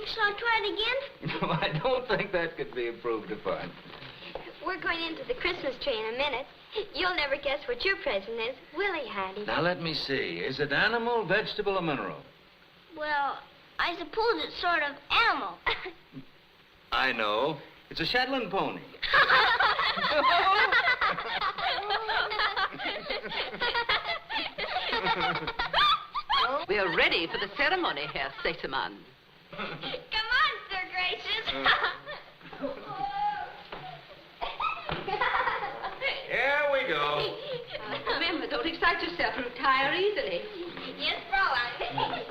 Shall I try it again? No, I don't think that could be improved upon. We're going into the Christmas tree in a minute. You'll never guess what your present is, will he, Heidi? Now, let me see. Is it animal, vegetable, or mineral? Well, I suppose it's sort of animal. I know. It's a Shetland pony. We are ready for the ceremony, Herr Sesemann. Come on, Sir Gracious. Here we go. Remember, don't excite yourself. You'll tire easily. Yes, Fraulein.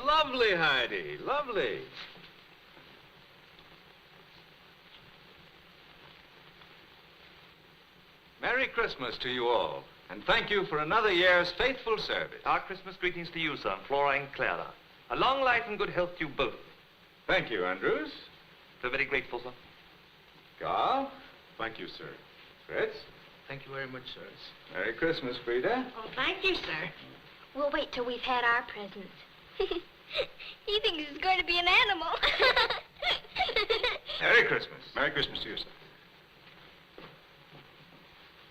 Lovely, Heidi. Lovely. Merry Christmas to you all, and thank you for another year's faithful service. Our Christmas greetings to you, sir, and Flora and Clara. A long life and good health to you both. Thank you, Andrews. We're very grateful, sir. Carl. Thank you, sir. Fritz. Thank you very much, sir. Merry Christmas, Frida. Oh, thank you, sir. We'll wait till we've had our presents. He thinks it's going to be an animal. Merry Christmas. Merry Christmas to you, sir.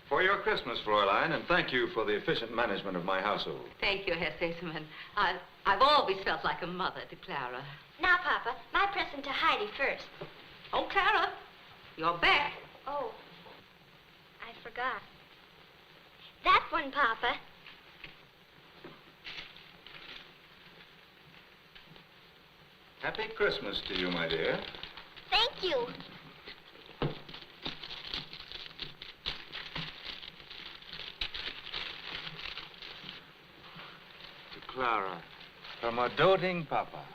For your Christmas, Fräulein, and thank you for the efficient management of my household. Thank you, Herr Sesemann. I've always felt like a mother to Clara. Now, Papa, my present to Heidi first. Oh, Clara, you're back. Oh, I forgot. That one, Papa. Happy Christmas to you, my dear. Thank you. To Clara, from a doting papa.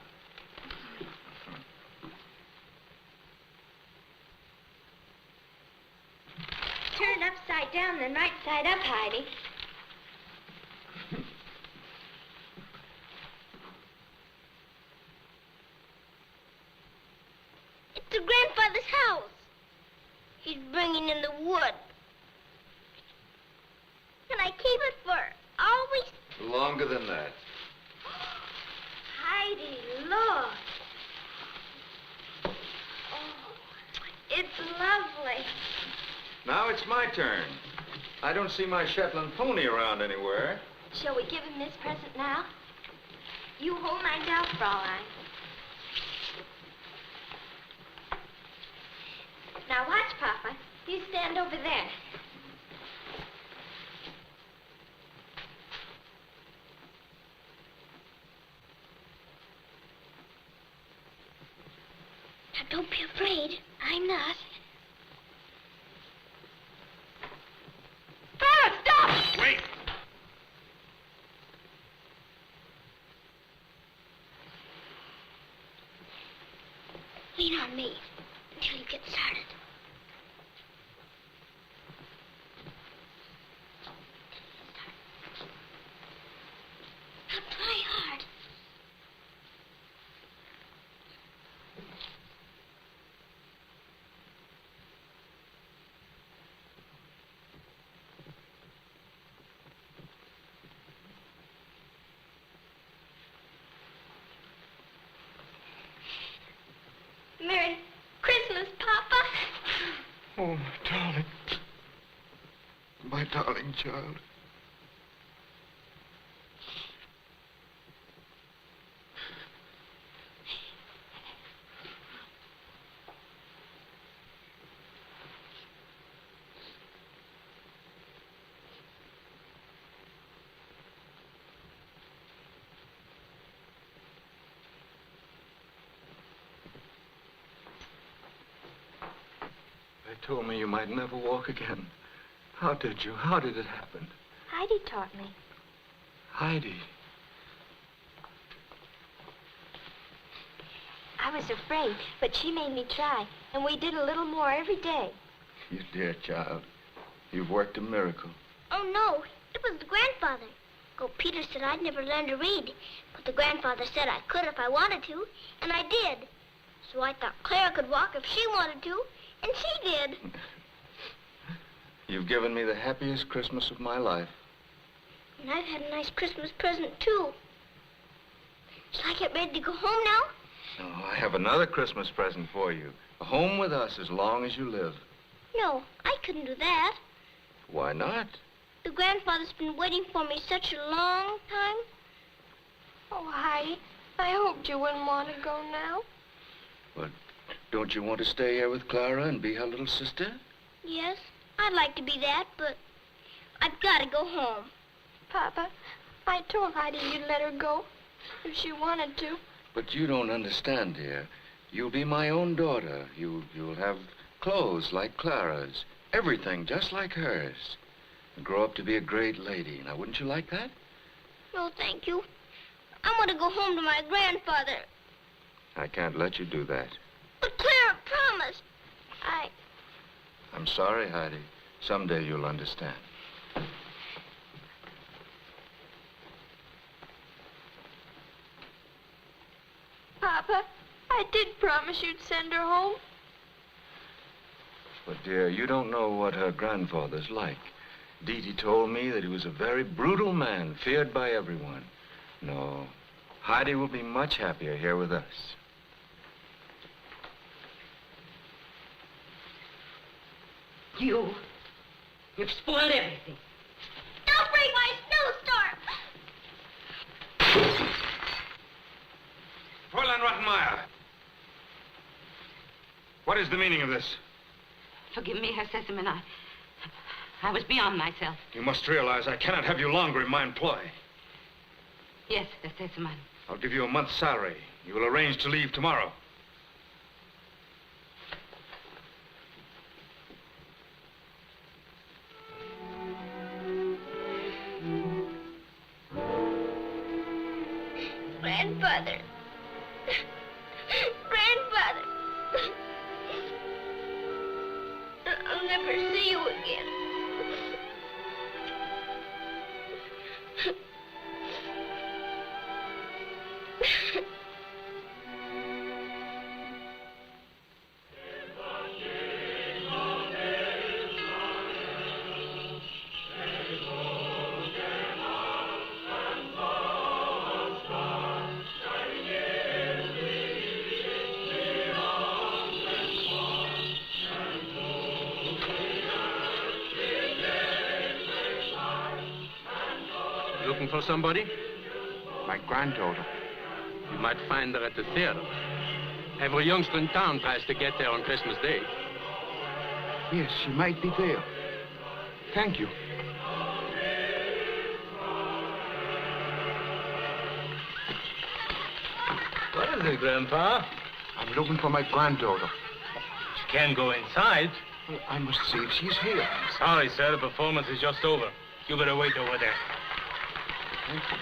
Turn upside down, then right side up, Heidi. It's to Grandfather's house. He's bringing in the wood. Can I keep it for always? Longer than that. Heidi, look. Oh, it's lovely. Now it's my turn. I don't see my Shetland pony around anywhere. Shall we give him this present now? You hold mine down, Fraulein. Now watch, Papa. You stand over there. Now, don't be afraid. I'm not. Clara, stop! Wait! Lean on me until you get started. Now try hard. Merry Christmas, Papa. Oh, my darling. My darling child. They told me you might never walk again. How did you? How did it happen? Heidi taught me. Heidi. I was afraid, but she made me try, and we did a little more every day. You dear child. You've worked a miracle. Oh, no. It was the grandfather. Oh, Peter said I'd never learn to read, but the grandfather said I could if I wanted to, and I did. So I thought Clara could walk if she wanted to, and she did. You've given me the happiest Christmas of my life. And I've had a nice Christmas present, too. Shall I get ready to go home now? Oh, I have another Christmas present for you. A home with us as long as you live. No, I couldn't do that. Why not? The grandfather's been waiting for me such a long time. Oh, Heidi, I hoped you wouldn't want to go now. But don't you want to stay here with Clara and be her little sister? Yes, I'd like to be that, but I've got to go home. Papa, I told Heidi you'd let her go if she wanted to. But you don't understand, dear. You'll be my own daughter. You'll have clothes like Clara's. Everything just like hers. And grow up to be a great lady. Now, wouldn't you like that? No, thank you. I want to go home to my grandfather. I can't let you do that. But Clara promised. I'm sorry, Heidi. Someday you'll understand. Papa, I did promise you'd send her home. But, dear, you don't know what her grandfather's like. Dee Dee told me that he was a very brutal man, feared by everyone. No, Heidi will be much happier here with us. You've spoiled everything. Don't break my snowstorm! Fräulein Rottenmeier. What is the meaning of this? Forgive me, Herr Sesemann. I was beyond myself. You must realize I cannot have you longer in my employ. Yes, Herr Sesemann. I'll give you a month's salary. You will arrange to leave tomorrow. Grandfather. Grandfather. I'll never see you again. Looking for somebody? My granddaughter. You might find her at the theater. Every youngster in town tries to get there on Christmas Day. Yes, she might be there. Thank you. What is it, Grandpa? I'm looking for my granddaughter. She can't go inside. Well, I must see if she's here. Sorry, sir. The performance is just over. You better wait over there. Thank you.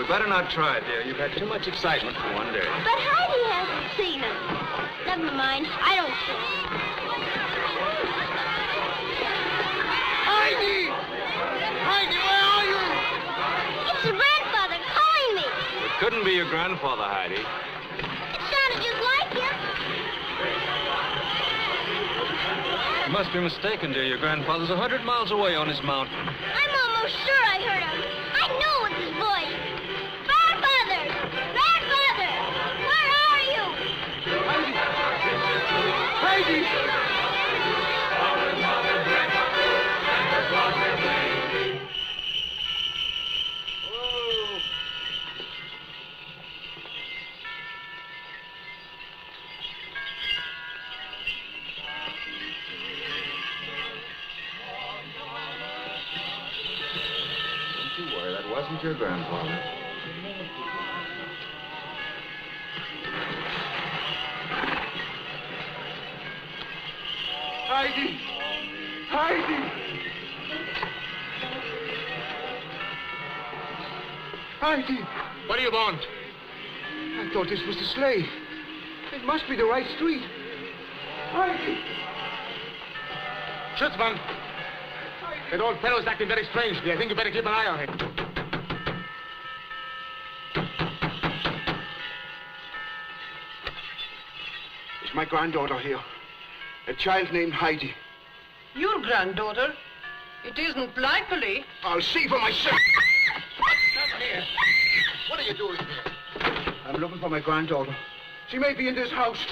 Better not try, dear. You've had too much excitement for one day. But Heidi hasn't seen him. Never mind. I don't care. Heidi! Heidi, where are you? It's your grandfather calling me. It couldn't be your grandfather, Heidi. It sounded just like him. You must be mistaken, dear. Your grandfather's 100 miles away on his mountain. I'm almost sure I heard him. I know it's his voice. Grandfather! Grandfather! Where are you? Heidi! Don't you worry, that wasn't your grandfather. Heidi! Heidi! Heidi! What do you want? I thought this was the sleigh. It must be the right street. Heidi! Schutzmann! That old fellow's acting very strangely. I think you better keep an eye on him. Is my granddaughter here? A child named Heidi. Your granddaughter? It isn't likely. I'll see for myself. Come here. What are you doing here? I'm looking for my granddaughter. She may be in this house.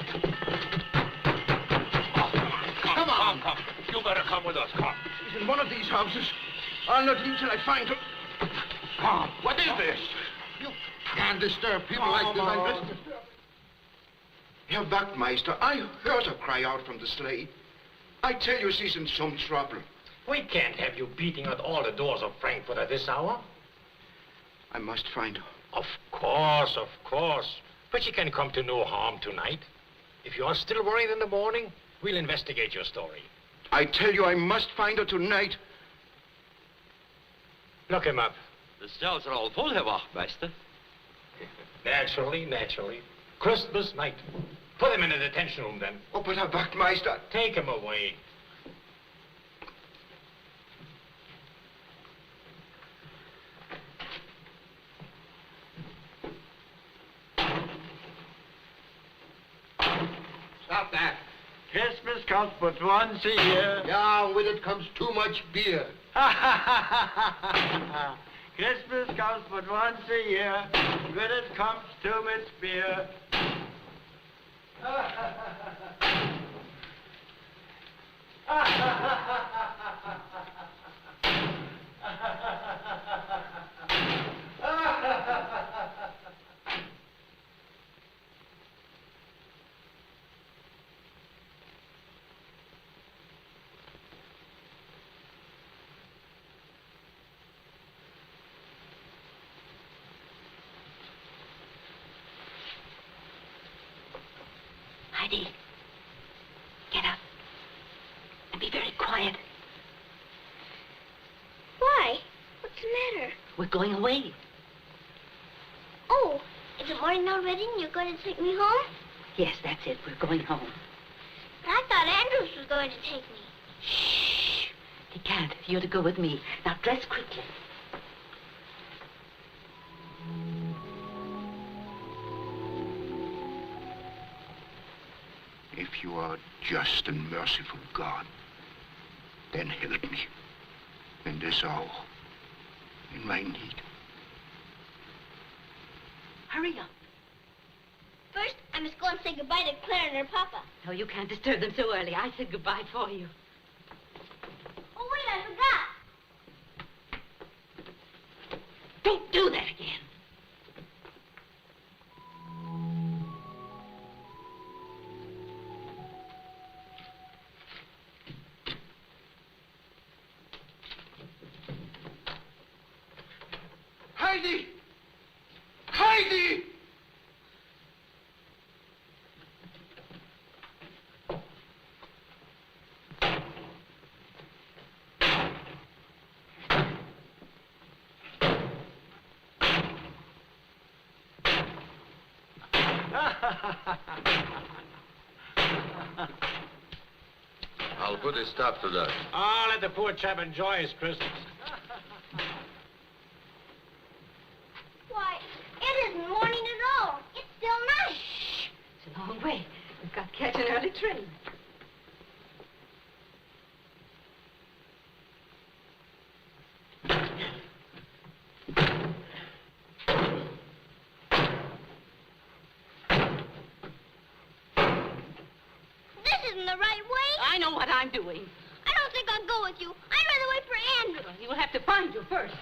Come on. Come. You better come with us. Come. She's in one of these houses. I'll not leave till I find her. Come. What is this? You can't disturb people like this. I'm just disturbed. Herr Wachtmeister, I heard her cry out from the sleigh. I tell you she's in some trouble. We can't have you beating at all the doors of Frankfurt at this hour. I must find her. Of course, of course. But she can come to no harm tonight. If you are still worried in the morning, we'll investigate your story. I tell you, I must find her tonight. Look him up. The cells are all full, Herr Wachtmeister. Naturally, naturally. Christmas night. Put him in the detention room, then. Oh, but Herr Wachtmeister... Take him away. Stop that. Christmas comes but once a year. Yeah, and with it comes too much beer. Christmas comes but once a year. With it comes too much beer. Heidi, get up and be very quiet. Why? What's the matter? We're going away. Oh, is it morning already and you're going to take me home? Yes, that's it. We're going home. But I thought Andrews was going to take me. Shh. He can't. You're to go with me. Now, dress quickly. If you are just and merciful God, then help me in this hour, in my need. Hurry up. First, I must go and say goodbye to Claire and her papa. No, you can't disturb them so early. I said goodbye for you. Oh, wait, I forgot. Don't do that again. Heidi! Heidi! I'll put a stop to that. Oh, let the poor chap enjoy his Christmas. Why, it isn't morning at all. It's still night. It's a long way. We've got to catch an early train. This isn't the right way. I know what I'm doing. I don't think I'll go with you. I'd rather wait for Andrew. Well, he will have to find you first.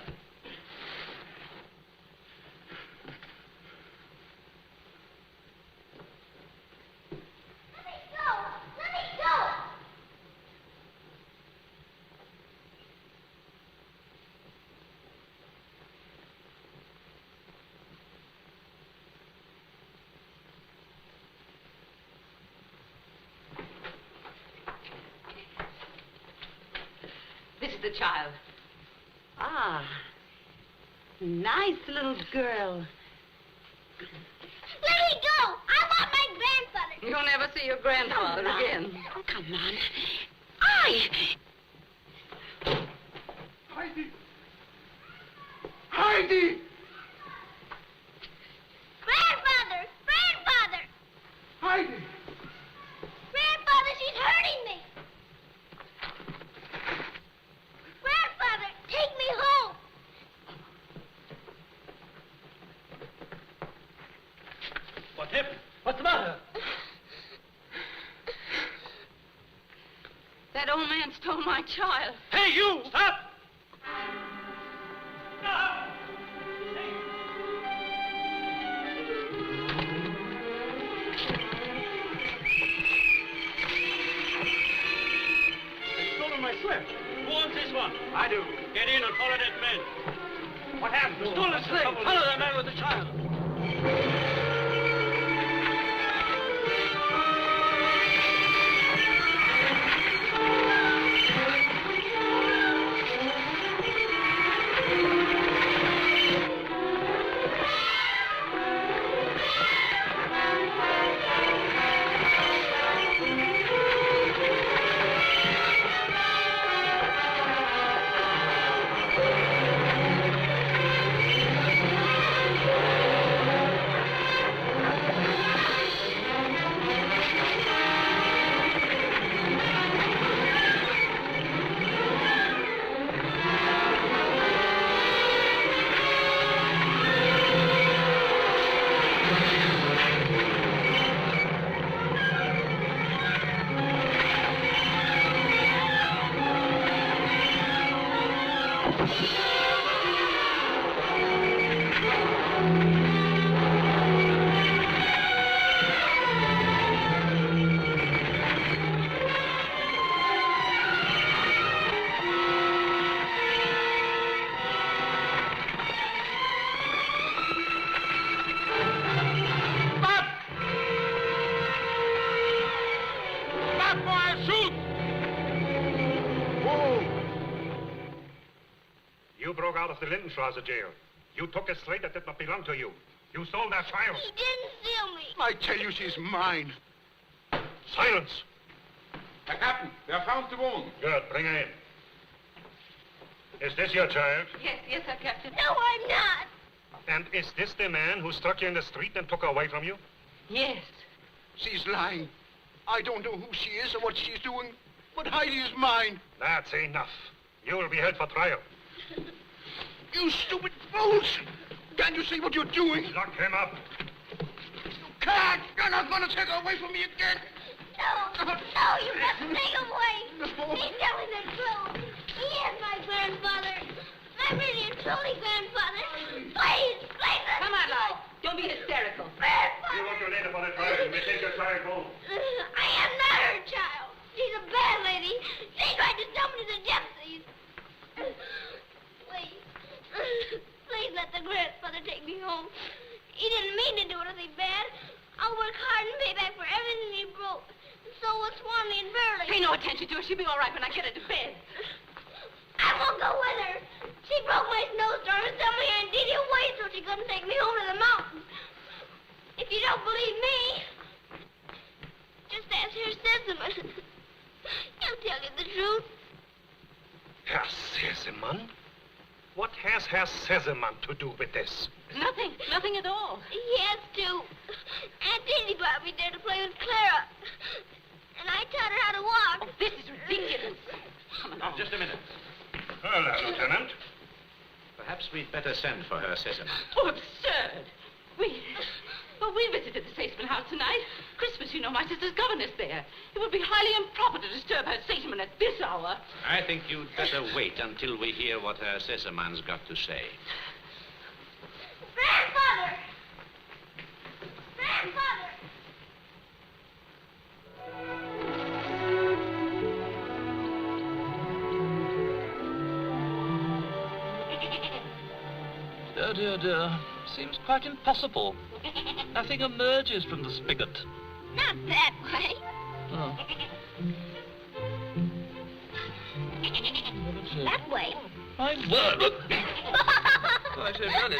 Let me go. Let me go. This is the child. Ah, nice little girl. Let me go. I want my grandfather. You'll never see your grandfather again. Oh, come on. Heidi! Heidi! Grandfather! Grandfather! Heidi! Grandfather, she's hurting me. Grandfather, take me home. What happened? What's the matter? That old man stole my child. Hey, you! Stop! They've stolen my slip. Who owns this one? I do. Get in and follow that man. What happened? The stolen slip. Follow that man with the child. You broke out of the Lindenstrasse jail. You took a slate that did not belong to you. You stole that child. He didn't steal me. I tell you, she's mine. Silence. Herr Captain, we have found the woman. Good, bring her in. Is this your child? Yes, sir, Captain. No, I'm not. And is this the man who struck you in the street and took her away from you? Yes. She's lying. I don't know who she is or what she's doing, but Heide is mine. That's enough. You will be held for trial. You stupid fools! Can't you see what you're doing? Lock him up. You can't! You're not going to take her away from me again! No, you mustn't take him away. He's telling the truth. He is my grandfather. My really and truly grandfather. Please, Come on, Lyle. Don't be hysterical. You want your later for the trial. We take your child home. I am not her child. She's a bad lady. She tried to sell me to the gypsies. Please let the grandfather take me home. He didn't mean to do anything bad. I'll work hard and pay back for everything he broke. So will Swanee and Burley. Pay no attention to her. She'll be all right when I get her to bed. I won't go with her. She broke my snowstorm and sent me and Dee Dee away so she couldn't take me home to the mountains. If you don't believe me, just ask Herr Sesemann. He'll tell you the truth. Herr Sesemann? What has Herr Sesemann to do with this? Nothing at all. He has to. Aunt Dee Dee brought me there to play with Clara. And I taught her how to walk. Oh, this is ridiculous. Come along. Just a minute. Hello, Lieutenant. Perhaps we'd better send for her, Sesemann. Oh, absurd. We visited the Sesemann house tonight. Christmas, you know, my sister's governess there. It would be highly improper to disturb her Sesemann at this hour. I think you'd better wait until we hear what her Sesemann's got to say. Grandfather! Grandfather! Dear. Seems quite impossible. Nothing emerges from the spigot. Not that way. Oh. That way. My word. Oh, I say, Burley.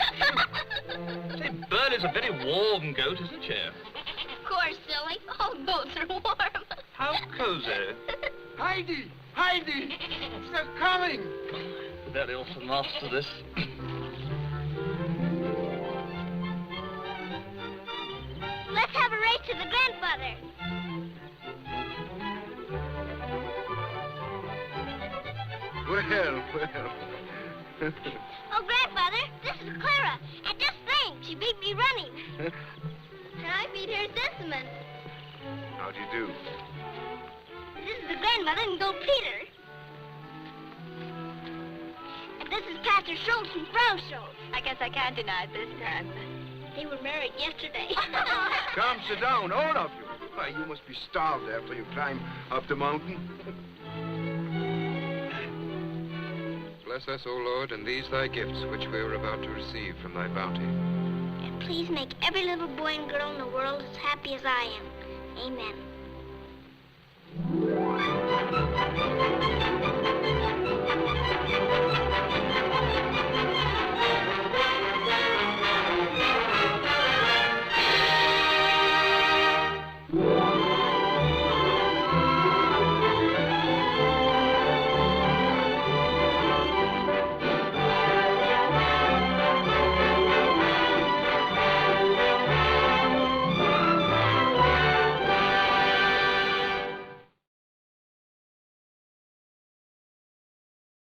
Say, Burley's a very warm goat, isn't she? Of course, silly. All goats are warm. How cozy. Heide! They're coming! Very often after this. Let's have a race to the grandfather. Well. Oh, grandfather, this is Clara. And just think, she beat me running. And I beat her Sesemann. How do you do? This is the grandmother and Gold Peter. And this is Pastor Schultz and Frau Schultz. I guess I can't deny it this time. They were married yesterday. Come, sit down, all of you. Why, you must be starved after you climb up the mountain. Bless us, O Lord, and these thy gifts which we are about to receive from thy bounty. And please make every little boy and girl in the world as happy as I am. Amen.